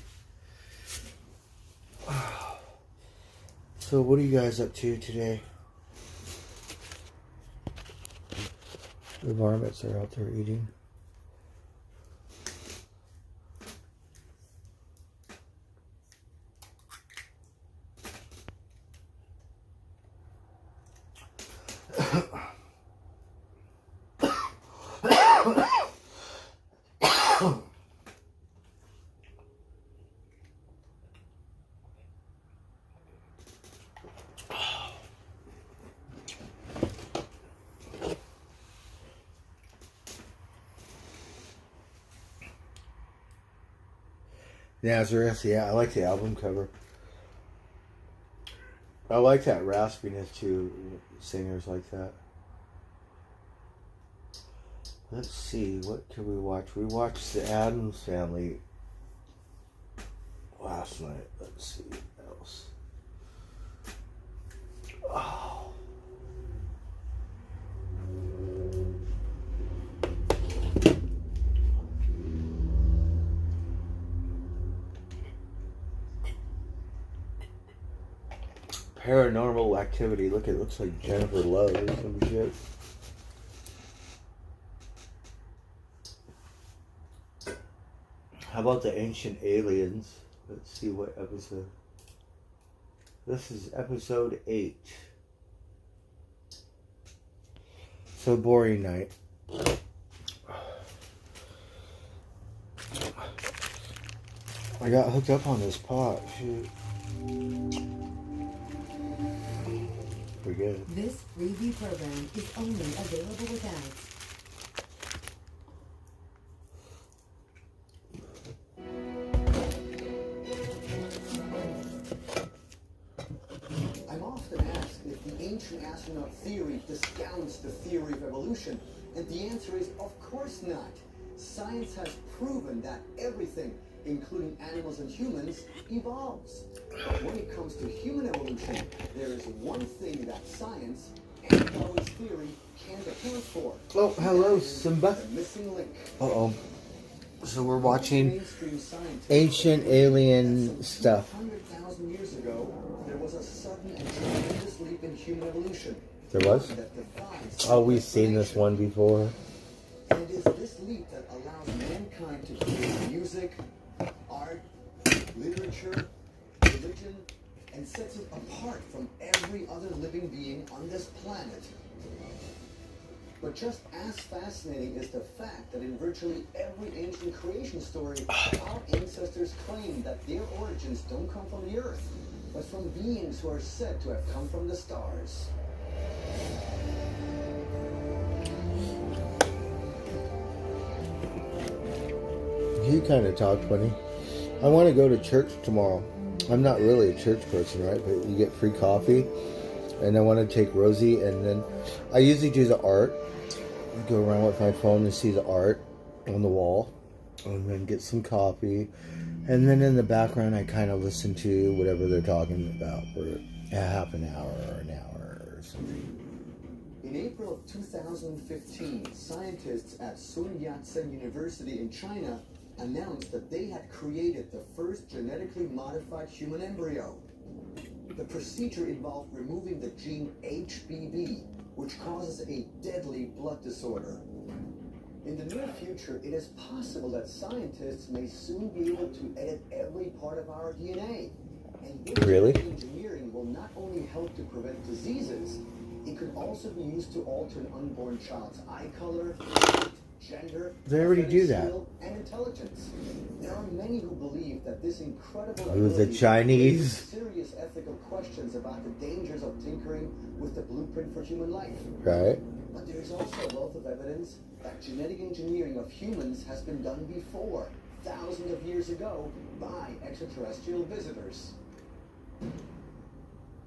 So what are you guys up to today? The varmints are out there eating. Nazareth, yeah, I like the album cover. I like that raspiness too, singers like that. Let's see, what can we watch? We watched The Addams Family last night. Let's see what else. Oh. Paranormal Activity. Look, it looks like Jennifer Love or some shit. How about the Ancient Aliens? Let's see what episode. This is episode 8. So boring night. I got hooked up on this pot. Shoot. Pretty good. This freebie program is only available with ads. I'm often asked if the ancient astronaut theory discounts the theory of evolution, and the answer is of course not. Science has proven that everything, including animals and humans, evolves. But when it comes to human evolution, there is one thing that science and Darwin's theory can't account for. Oh, hello, Simba. The missing link. Uh-oh. So we're watching ancient alien stuff. 100,000 years ago, there was a sudden and tremendous leap in human evolution. There was? that defies Oh, we've seen this one before. And it is this leap that allows mankind to create music, art, literature, religion, and sets it apart from every other living being on this planet. But just as fascinating is the fact that in virtually every ancient creation story, our ancestors claim that their origins don't come from the earth, but from beings who are said to have come from the stars. You kind of talk funny. I want to go to church tomorrow. I'm not really a church person, right? But you get free coffee. And I want to take Rosie, and then I usually do the art. I go around with my phone and see the art on the wall. And then get some coffee. And then in the background, I kind of listen to whatever they're talking about for a half an hour or an hour or something. In April of 2015, scientists at Sun Yat-sen University in China announced that they had created the first genetically modified human embryo. The procedure involved removing the gene HBV, which causes a deadly blood disorder. In the near future, it is possible that scientists may soon be able to edit every part of our DNA. And this Really? engineering will not only help to prevent diseases, it could also be used to alter an unborn child's eye color, gender, They already do that. skill, and intelligence. There are many who believe that this incredible It was the ability Chinese. raises serious ethical questions about the dangers of tinkering with the blueprint for human life. Right? But there is also a wealth of evidence that genetic engineering of humans has been done before, thousands of years ago, by extraterrestrial visitors.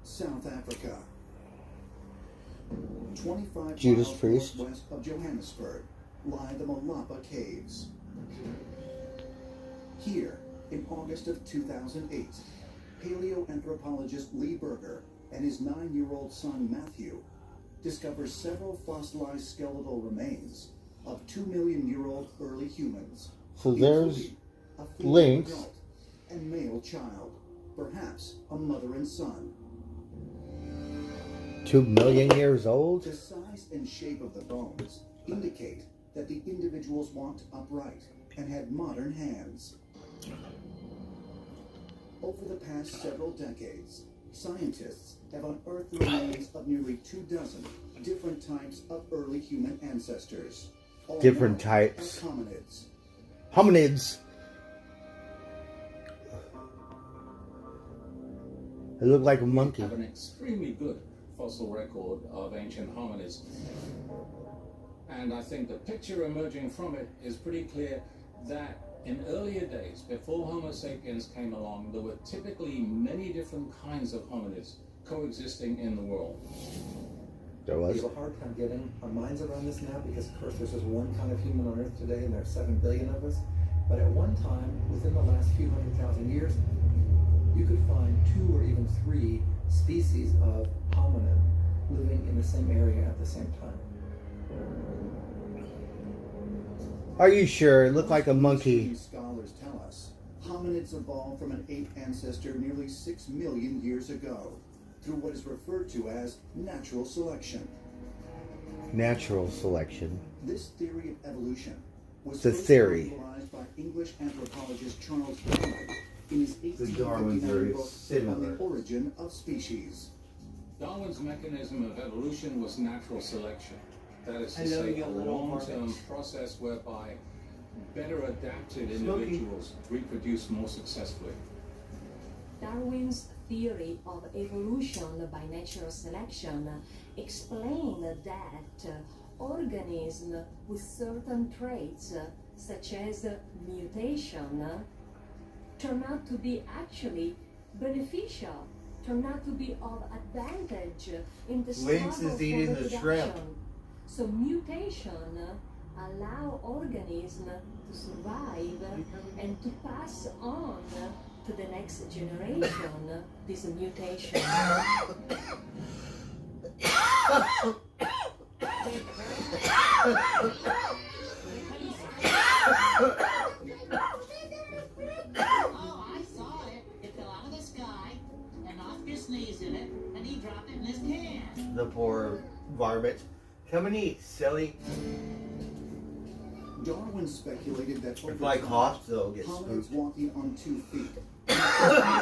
South Africa. 25 Judas miles Priest. northwest of Johannesburg lie the Malapa Caves. Here, in August of 2008, paleoanthropologist Lee Berger and his 9-year-old son Matthew discover several fossilized skeletal remains of 2-million-year-old early humans. So there's including a female links. adult and male child, perhaps a mother and son. 2 million years old? The size and shape of the bones indicate that the individuals walked upright and had modern hands. Over the past several decades, scientists have unearthed the remains of nearly 24 different types of early human ancestors. all Different known types. as hominids. Hominids. It looked like a monkey. Have an extremely good fossil record of ancient hominids. And I think the picture emerging from it is pretty clear that in earlier days, before Homo sapiens came along, there were typically many different kinds of hominids coexisting in the world. There was. We have a hard time getting our minds around this now because, of course, there's just one kind of human on Earth today and there are 7 billion of us. But at one time, within the last few 100,000 years, you could find 2 or even 3 species of hominid living in the same area at the same time. Are you sure? It looked like a monkey. Scholars tell us hominids evolved from an ape ancestor nearly 6 million years ago through what is referred to as natural selection. Natural selection. This theory of evolution was The first theory. popularized by English anthropologist Charles Darwin in his Darwin 1859 theory is book similar. on the origin of species. Darwin's mechanism of evolution was natural selection. That is to Hello, say, you a little long-term Mormons. process whereby better adapted individuals reproduce more successfully. Darwin's theory of evolution by natural selection explained that organisms with certain traits, such as mutation, turn out to be actually beneficial, turn out to be of advantage in the Lynx struggle is eating for the shrimp. reproduction. So mutation allow organisms to survive and to pass on to the next generation this mutation. Oh, I saw it. It fell out of the sky and knocked your sneeze in it, and he The poor varmint. Come and eat, silly. Darwin speculated that If I cough, they'll get hominids spooked. walking on 2 feet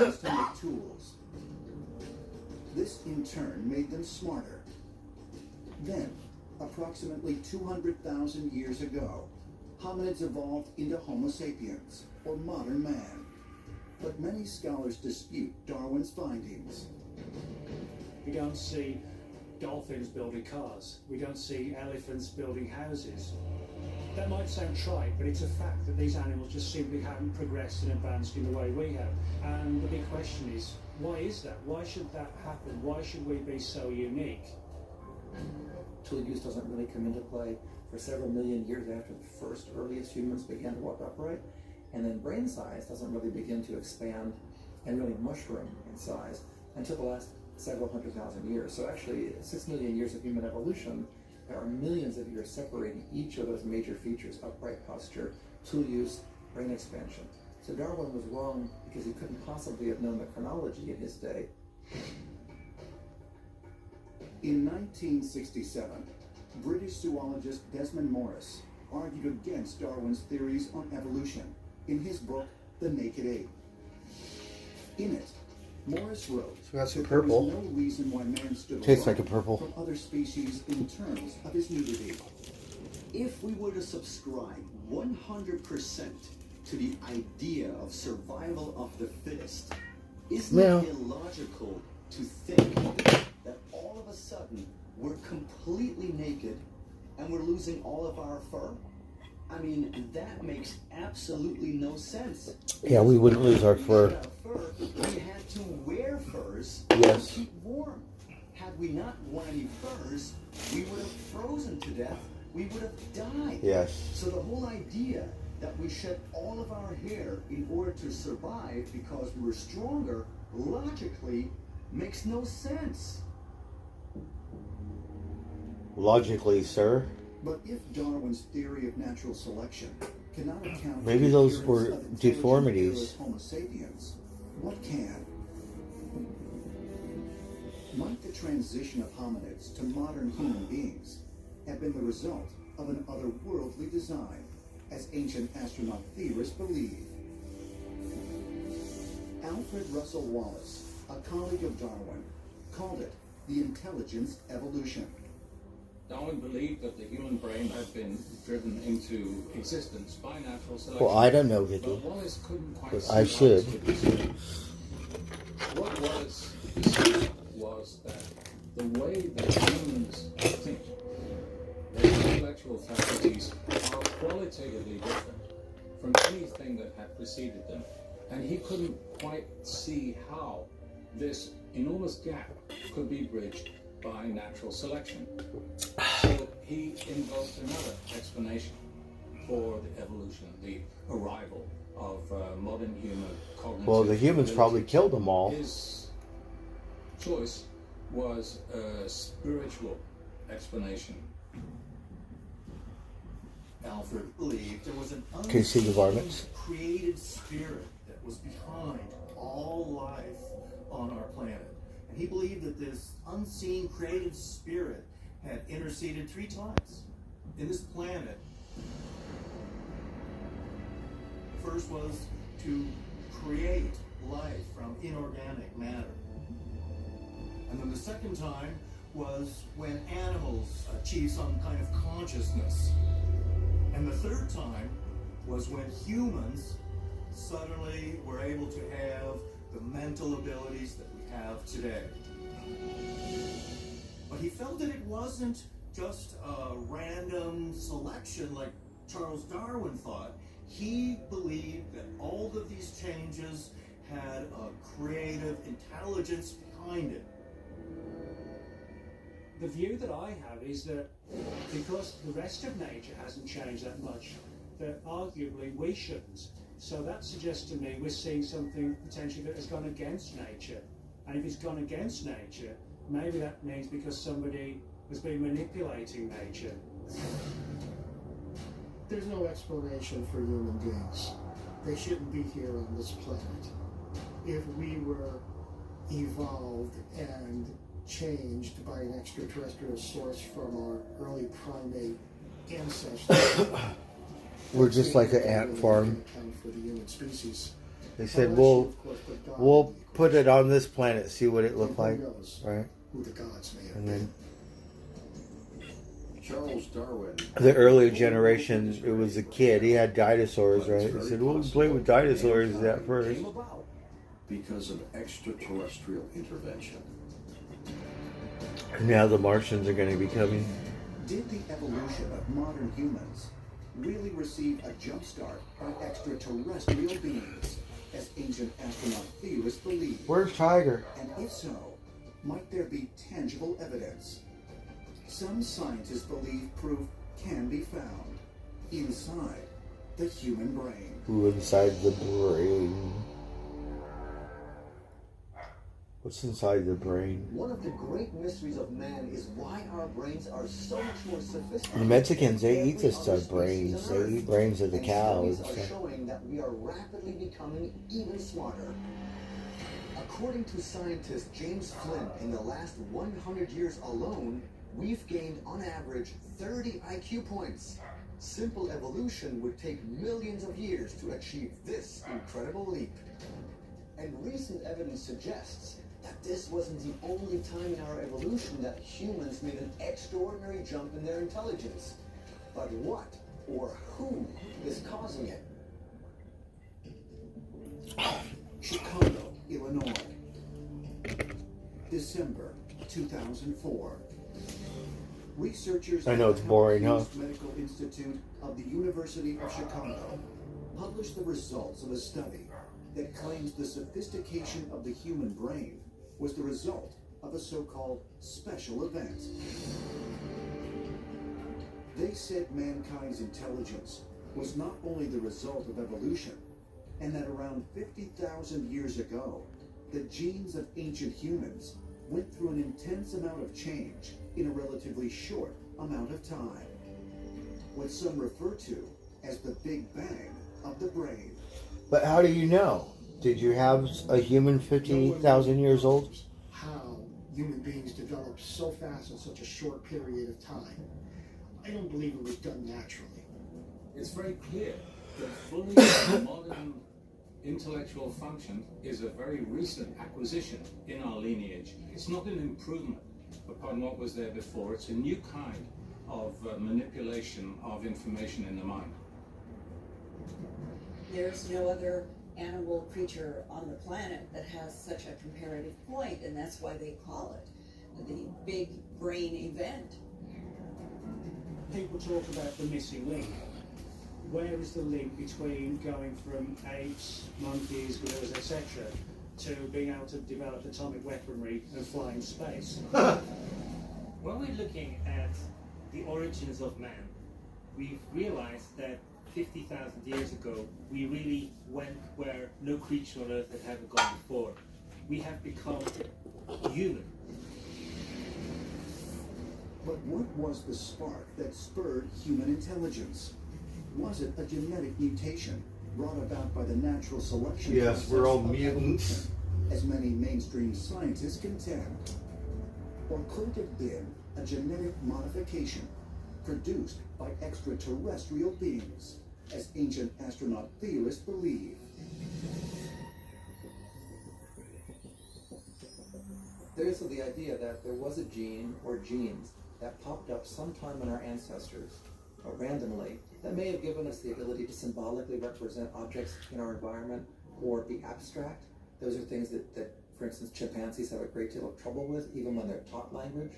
used to make tools. This in turn made them smarter. Then, approximately 200,000 years ago, hominids evolved into Homo sapiens, or modern man. But many scholars dispute Darwin's findings. We don't see dolphins building cars. We don't see elephants building houses. That might sound trite, but it's a fact that these animals just simply haven't progressed and advanced in the way we have. And the big question is, why is that? Why should that happen? Why should we be so unique? Tool use doesn't really come into play for several million years after the first earliest humans began to walk upright. And then brain size doesn't really begin to expand and really mushroom in size until the last several 100,000 years. So actually, 6 million years of human evolution, there are millions of years separating each of those major features: upright posture, tool use, brain expansion. So Darwin was wrong because he couldn't possibly have known the chronology in his day. In 1967, British zoologist Desmond Morris argued against Darwin's theories on evolution in his book, The Naked Ape. In it, Morris wrote That's that purple. there was no reason why man stood Tastes alone like a purple. from other species in terms of his nudity. If we were to subscribe 100% to the idea of survival of the fittest, isn't it illogical to think that all of a sudden we're completely naked and we're losing all of our fur? I mean, that makes absolutely no sense. Yeah, we wouldn't lose our fur. We had to wear furs Yes. to keep warm. Had we not worn any furs, we would have frozen to death. We would have died. Yes. So the whole idea that we shed all of our hair in order to survive because we were stronger, logically, makes no sense. Logically, sir. But if Darwin's theory of natural selection cannot account Maybe for the those appearance were of intelligent deformities. hairless Homo sapiens, what can? Might the transition of hominids to modern human beings have been the result of an otherworldly design, as ancient astronaut theorists believe? Alfred Russel Wallace, a colleague of Darwin, called it the intelligence evolution. Darwin believed that the human brain had been driven into existence by natural selection. Well, I don't know, did But you? Wallace couldn't quite But see I how should. this could be so. What Wallace said was that the way that humans think, their intellectual faculties are qualitatively different from anything that had preceded them. And he couldn't quite see how this enormous gap could be bridged by natural selection. So he invoked another explanation for the evolution, the arrival of modern human cognitive Well, the humans probably abilities. killed them all. His choice was a spiritual explanation. Alfred believed there was an Can you see the varmints? creative spirit that was behind all life on our planet. And he believed that this unseen creative spirit had interceded 3 times in this planet. The first was to create life from inorganic matter. And then the second time was when animals achieved some kind of consciousness. And the third time was when humans suddenly were able to have the mental abilities that we have today. But he felt that it wasn't just a random selection like Charles Darwin thought. He believed that all of these changes had a creative intelligence behind it. The view that I have is that because the rest of nature hasn't changed that much, that arguably we shouldn't. So that suggests to me we're seeing something potentially that has gone against nature. And if it's gone against nature, maybe that means because somebody has been manipulating nature. There's no explanation for human beings. They shouldn't be here on this planet. If we were evolved and changed by an extraterrestrial source from our early primate ancestors. We're just like an ant farm. For the human species. They said we'll put it on this planet, see what it looked like, right? Who the gods may have And then Charles Darwin. the earlier generation, it was a kid. He had dinosaurs, right? He said, "We'll play with dinosaurs at first." Came about because of extraterrestrial intervention. Now the Martians are going to be coming. Did the evolution of modern humans really receive a jump start by extraterrestrial beings, as ancient astronaut theorists believe? Where's Tiger? And if so, might there be tangible evidence? Some scientists believe proof can be found inside the human brain. Ooh, inside the brain. What's inside the brain? One of the great mysteries of man is why our brains are so much more sophisticated. The Mexicans, they eat this stuff, brains. They eat brains of the cows. Studies are showing that we are rapidly becoming even smarter. According to scientist James Flynn, in the last 100 years alone, we've gained on average 30 IQ points. Simple evolution would take millions of years to achieve this incredible leap. And recent evidence suggests that this wasn't the only time in our evolution that humans made an extraordinary jump in their intelligence. But what or who is causing it? Chicago, Illinois. December 2004. Researchers I know it's boring, huh? at the Medical Institute of the University of Chicago published the results of a study that claims the sophistication of the human brain was the result of a so-called special event. They said mankind's intelligence was not only the result of evolution, and that around 50,000 years ago, the genes of ancient humans went through an intense amount of change in a relatively short amount of time. What some refer to as the Big Bang of the brain. But how do you know? Did you have a human 50,000 years old? How human beings developed so fast in such a short period of time. I don't believe it was done naturally. It's very clear that fully modern intellectual function is a very recent acquisition in our lineage. It's not an improvement upon what was there before. It's a new kind of manipulation of information in the mind. There's no other animal creature on the planet that has such a comparative point, and that's why they call it the big brain event. People talk about the missing link. Where is the link between going from apes, monkeys, gorillas, etc., to being able to develop atomic weaponry and fly in space? When we're looking at the origins of man, we've realized that 50,000 years ago, we really went where no creature on Earth had ever gone before. We have become human. But what was the spark that spurred human intelligence? Was it a genetic mutation brought about by the natural selection Yes, process we're all of mutants. evolution, as many mainstream scientists contend? Or could it have been a genetic modification produced by extraterrestrial beings, as ancient astronaut theorists believe? There's the idea that there was a gene or genes that popped up sometime in our ancestors, randomly, that may have given us the ability to symbolically represent objects in our environment or be abstract. Those are things that, for instance, chimpanzees have a great deal of trouble with, even when they're taught language.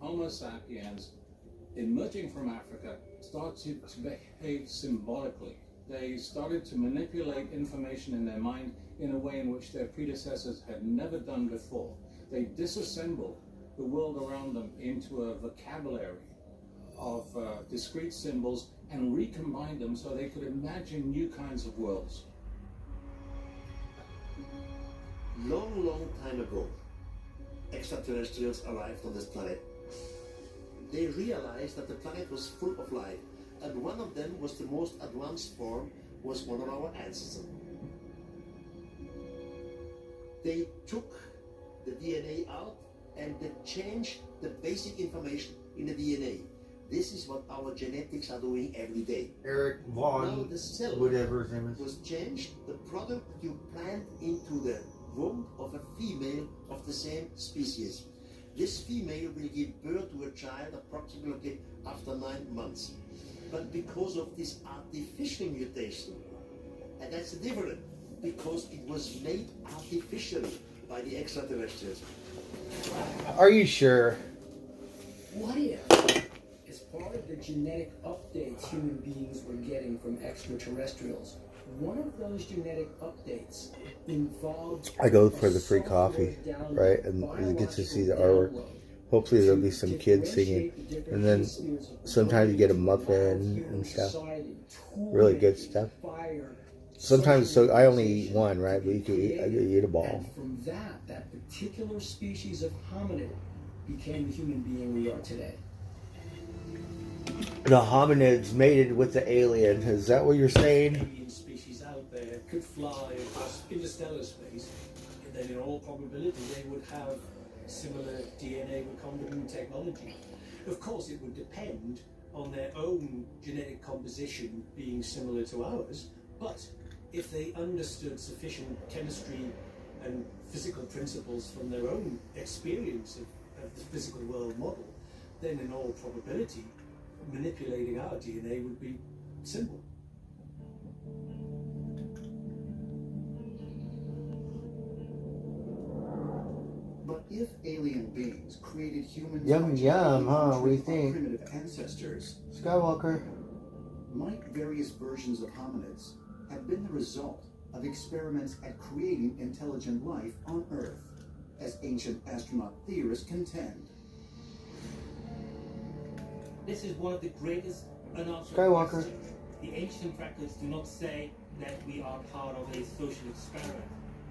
Homo sapiens, emerging from Africa, started to behave symbolically. They started to manipulate information in their mind in a way in which their predecessors had never done before. They disassembled the world around them into a vocabulary of discrete symbols and recombined them so they could imagine new kinds of worlds. Long, long time ago, extraterrestrials arrived on this planet. They realized that the planet was full of life, and one of them was the most advanced form, was one of our ancestors. they took the DNA out and they changed the basic information in the DNA. This is what our genetics are doing every day. Eric Now Vaughn, the cell whatever his name is, was changed. The product you plant into the womb of a female of the same species. This female will give birth to a child approximately after 9 months. But because of this artificial mutation, and that's different, because it was made artificially by the extraterrestrials. Are you sure? What if, as part of the genetic updates human beings were getting from extraterrestrials, one of those genetic updates involved... I go for the free coffee, right? And you get to see the artwork. Hopefully there'll be some kids singing. And then sometimes you get a muffin and stuff. Really good stuff. Sometimes, so I only eat one, right? But you can eat a ball. And from that particular species of hominid became the human being we are today. The hominids mated with the alien. Is that what you're saying? Alien species out there could fly across interstellar space, and then in all probability they would have similar DNA recombinant technology. Of course, it would depend on their own genetic composition being similar to ours, but if they understood sufficient chemistry and physical principles from their own experience of the physical world model, then in all probability, manipulating our DNA would be simple. But if alien beings created humans Yum, yum, huh? What do you think? primitive ancestors, Skywalker. might various versions of hominids have been the result of experiments at creating intelligent life on Earth, as ancient astronaut theorists contend. This is one of the greatest unanswered Skywalker. questions. The ancient records do not say that we are part of a social experiment.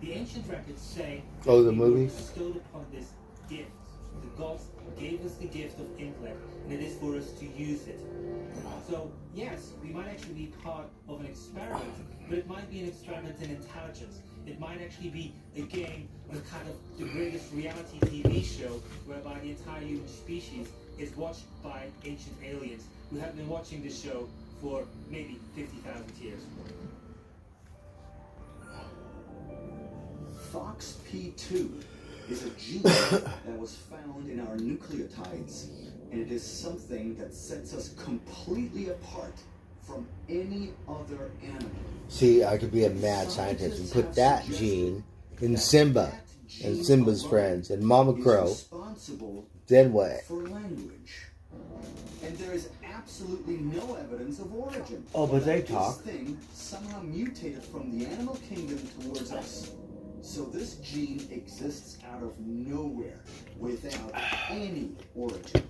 The ancient records say that Oh, the we movie? were bestowed upon this gift. The gods gave us the gift of intellect, and it is for us to use it. So, yes, we might actually be part of an experiment, but it might be an experiment in intelligence. It might actually be a game on kind of the greatest reality TV show, whereby the entire human species is watched by ancient aliens who have been watching this show for maybe 50,000 years. FOXP2 is a gene that was found in our nucleotides, and it is something that sets us completely apart from any other animal. See, I could be a mad scientist and put that gene in Simba and Simba's friends and Mama Crow. Responsible Then what? for language. And there is absolutely no evidence of origin. Oh, but they This talk. thing somehow mutated from the animal kingdom towards us. So this gene exists out of nowhere, without any origin.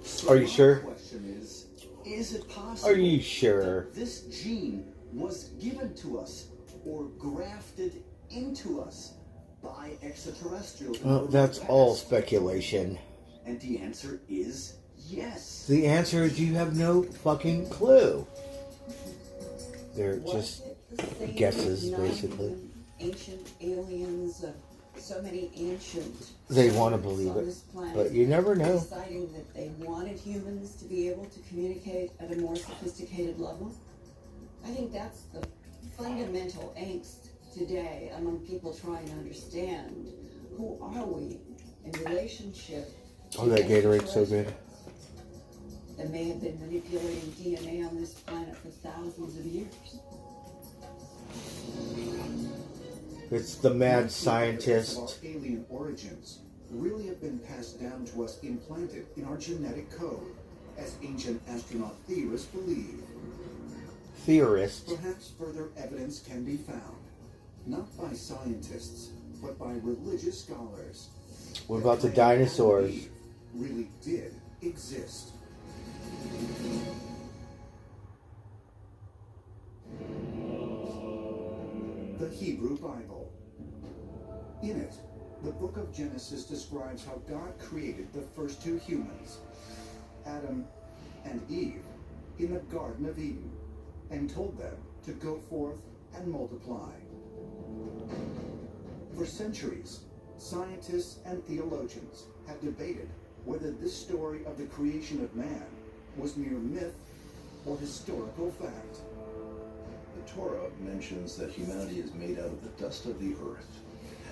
So Are you my sure? question is it possible Are you sure? that this gene was given to us or grafted into us by extraterrestrials? in Well, the that's past? all speculation. And the answer is yes. The answer is you have no fucking clue. They're just guesses, basically. Ancient aliens, so many ancient. They want to scientists believe on it, this planet but you never know. Deciding that they wanted humans to be able to communicate at a more sophisticated level. I think that's the fundamental angst today among people trying to understand who are we in relationship to Oh, that Gatorade's so good. that may have been manipulating DNA on this planet for thousands of years. It's the mad Our scientist. alien origins really have been passed down to us implanted in our genetic code, as ancient astronaut theorists believe. Theorist. Perhaps further evidence can be found, not by scientists, but by religious scholars. What about the dinosaurs? Really did exist. The Hebrew Bible. In it, the book of Genesis describes how God created the first two humans, Adam and Eve, in the Garden of Eden, and told them to go forth and multiply. For centuries, scientists and theologians have debated whether this story of the creation of man was mere myth or historical fact. The Torah mentions that humanity is made out of the dust of the earth,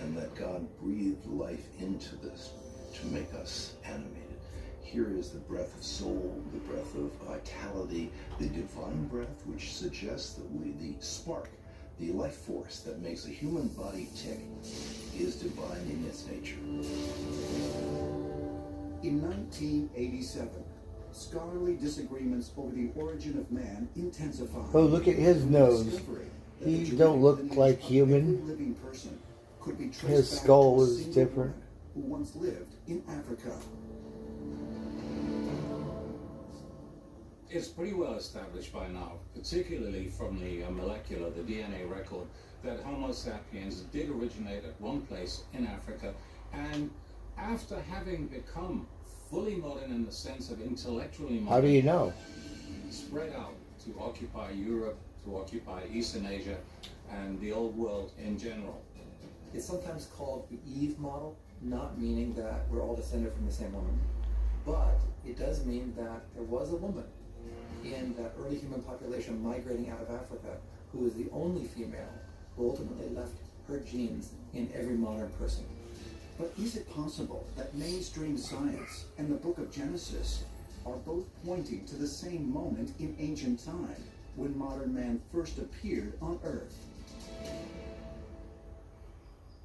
and that God breathed life into this to make us animated. Here is the breath of soul, the breath of vitality, the divine breath, which suggests that the spark, the life force that makes a human body tick, is divine in its nature. In 1987, scholarly disagreements over the origin of man intensified. Oh, look at his nose. He don't look like human. Living person could be traced His back skull to a is single different. woman who once lived in Africa. It's pretty well established by now, particularly from the molecular, the DNA record, that Homo sapiens did originate at one place in Africa, and after having become fully modern in the sense of intellectually modern, How do you know? spread out to occupy Europe, to occupy Eastern Asia, and the old world in general. It's sometimes called the Eve model, not meaning that we're all descended from the same woman. But it does mean that there was a woman in that early human population migrating out of Africa who was the only female who ultimately left her genes in every modern person. But is it possible that mainstream science and the book of Genesis are both pointing to the same moment in ancient time when modern man first appeared on Earth?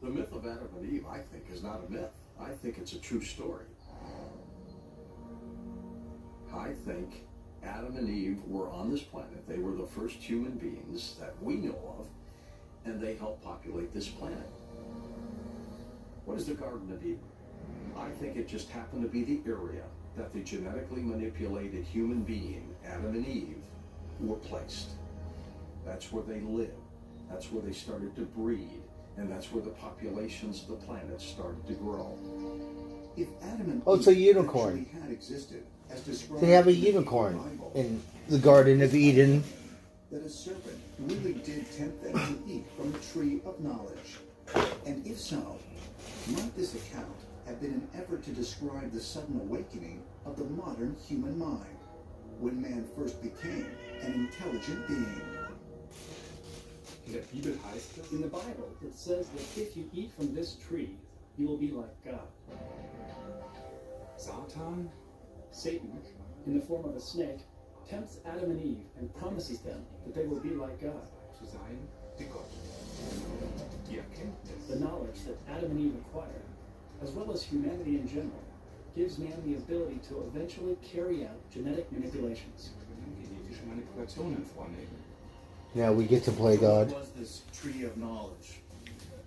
The myth of Adam and Eve, I think, is not a myth. I think it's a true story. I think Adam and Eve were on this planet. They were the first human beings that we know of, and they helped populate this planet. What is the Garden of Eden? I think it just happened to be the area that the genetically manipulated human being, Adam and Eve, were placed. That's where they lived. That's where they started to breed. And that's where the populations of the planet started to grow. If Adam and Oh, it's a unicorn. actually had existed, as described They have a in the unicorn Bible, in the Garden of Eden. that a serpent really did tempt them to eat from the tree of knowledge. And if so, might this account have been an effort to describe the sudden awakening of the modern human mind, when man first became an intelligent being? In the Bible, it says that if you eat from this tree, you will be like God. Satan, in the form of a snake, tempts Adam and Eve and promises them that they will be like God. The knowledge that Adam and Eve acquired, as well as humanity in general, gives man the ability to eventually carry out genetic manipulations. Now we get to play God. What was this tree of knowledge?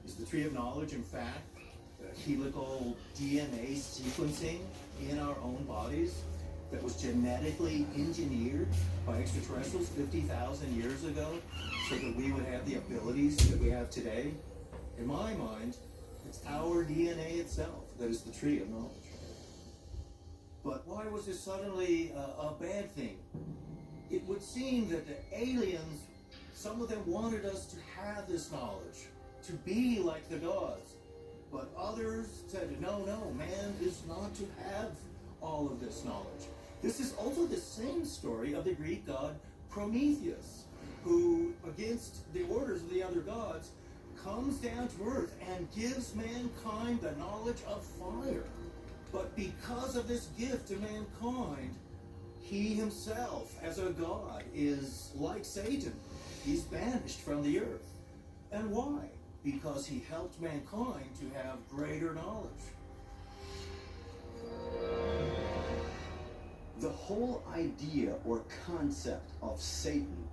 Is the tree of knowledge, in fact, helical DNA sequencing in our own bodies that was genetically engineered by extraterrestrials 50,000 years ago so that we would have the abilities that we have today? In my mind, it's our DNA itself that is the tree of knowledge. But why was this suddenly a bad thing? It would seem that the aliens, some of them wanted us to have this knowledge, to be like the gods. But others said, no, man is not to have all of this knowledge. This is also the same story of the Greek god Prometheus, who, against the orders of the other gods, comes down to earth and gives mankind the knowledge of fire. But because of this gift to mankind, he himself, as a god, is like Satan. He's banished from the earth. And why? Because he helped mankind to have greater knowledge. The whole idea or concept of Satan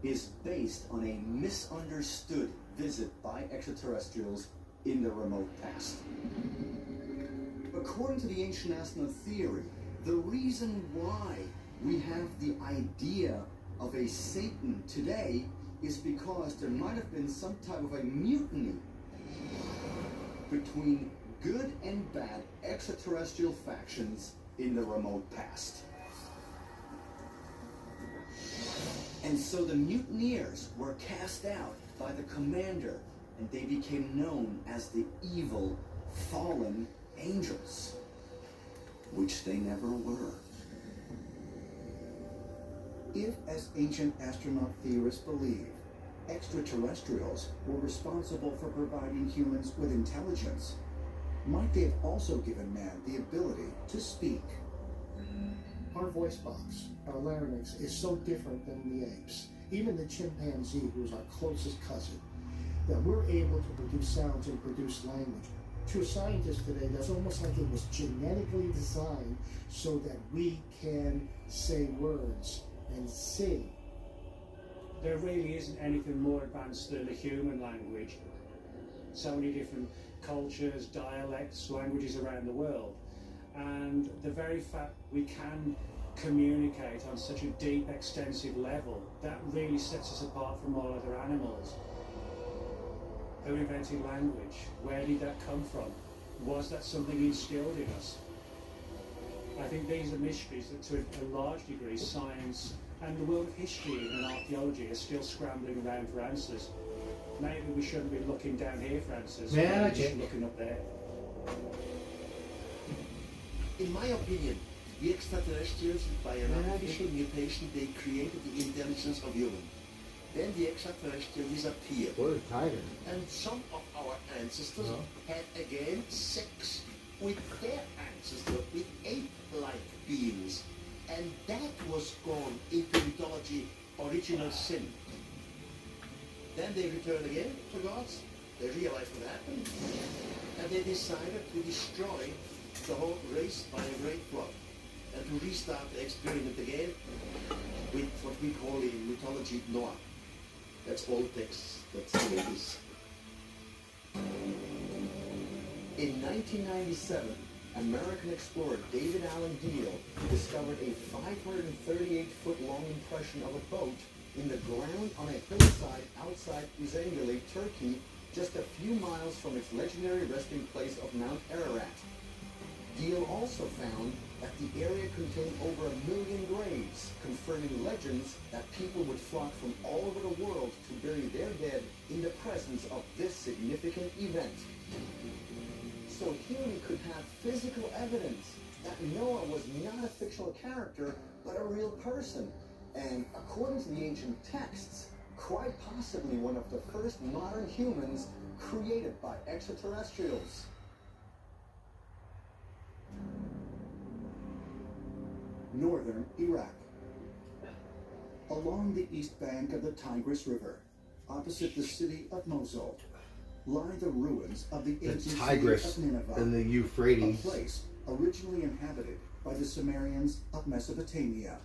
is based on a misunderstood visit by extraterrestrials in the remote past. According to the ancient astronaut theory, the reason why we have the idea of a Satan today is because there might have been some type of a mutiny between good and bad extraterrestrial factions in the remote past. And so the mutineers were cast out by the commander and they became known as the evil, fallen angels, which they never were. If, as ancient astronaut theorists believe, extraterrestrials were responsible for providing humans with intelligence, might they have also given man the ability to speak? Our voice box, our larynx, is so different than the apes, even the chimpanzee, who's our closest cousin, that we're able to produce sounds and produce language. To a scientist today, that's almost like it was genetically designed so that we can say words and sing. There really isn't anything more advanced than a human language. So many different cultures, dialects, languages around the world. And the very fact we can communicate on such a deep, extensive level, that really sets us apart from all other animals. Who invented language? Where did that come from? Was that something instilled in us? I think these are mysteries that to a large degree science and the world of history and archaeology are still scrambling around for answers. Maybe we shouldn't be looking down here for answers, maybe we should be looking up there. In my opinion, the extraterrestrials, by an artificial mutation, they created the intelligence of humans. Then the extraterrestrial disappeared. What is Cajun? And some of our ancestors had again sex with their ancestors, with ape-like beings. And that was gone into mythology, original sin. Then they returned again to gods. They realized what happened. And they decided to destroy the whole race by a great flood. And to restart the experiment again with what we call in mythology Noah. That's old text, that's the way it is. In 1997, American explorer David Allen Deal discovered a 538-foot-long impression of a boat in the ground on a hillside outside Uzengeli, Turkey, just a few miles from its legendary resting place of Mount Ararat. Deal also found that the area contained over 1 million graves, confirming legends that people would flock from all over the world to bury their dead in the presence of this significant event. So here we could have physical evidence that Noah was not a fictional character, but a real person. And according to the ancient texts, quite possibly one of the first modern humans created by extraterrestrials. Northern Iraq. Along the east bank of the Tigris River, opposite the city of Mosul, lie the ruins of the ancient city Tigris of Nineveh, and the Euphrates. a place originally inhabited by the Sumerians of Mesopotamia.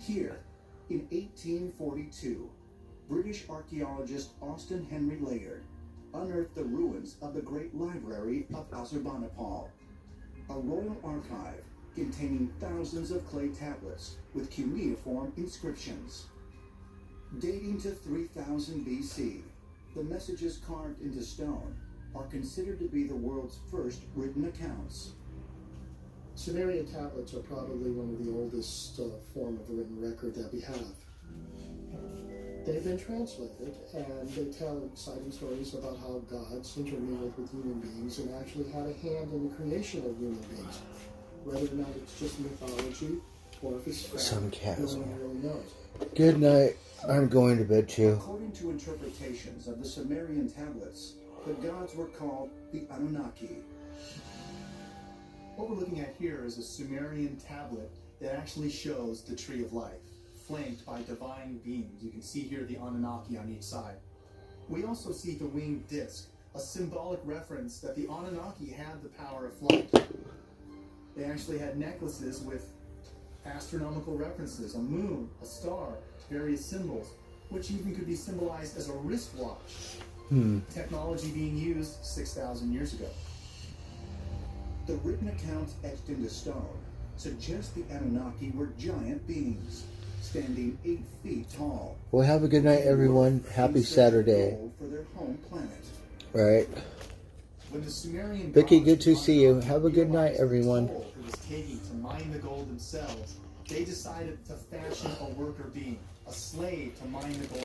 Here, in 1842, British archaeologist Austin Henry Layard unearthed the ruins of the Great Library of Ashurbanipal, a royal archive containing thousands of clay tablets with cuneiform inscriptions. Dating to 3000 BC, the messages carved into stone are considered to be the world's first written accounts. Sumerian tablets are probably one of the oldest form of written record that we have. They've been translated, and they tell exciting stories about how gods intermingled with human beings and actually had a hand in the creation of human beings. Whether or not it's just mythology or if it's fact, Some cats. no one really knows. Good night. I'm going to bed too. According to interpretations of the Sumerian tablets, the gods were called the Anunnaki. What we're looking at here is a Sumerian tablet that actually shows the tree of life, flanked by divine beings. You can see here the Anunnaki on each side. We also see the winged disc, a symbolic reference that the Anunnaki had the power of flight. They actually had necklaces with astronomical references, a moon, a star, various symbols, which even could be symbolized as a wristwatch. Technology being used 6,000 years ago. The written accounts etched into stone suggest the Anunnaki were giant beings, standing 8 feet tall. Well, have a good night, everyone. Happy Saturday. For their home planet. All right. When the Sumerian Vicky, gods good to and see you. Anunnaki Have a good night, realized the everyone. toll it was taking to mine the gold themselves, they decided to fashion a worker bee, a slave to mine the gold.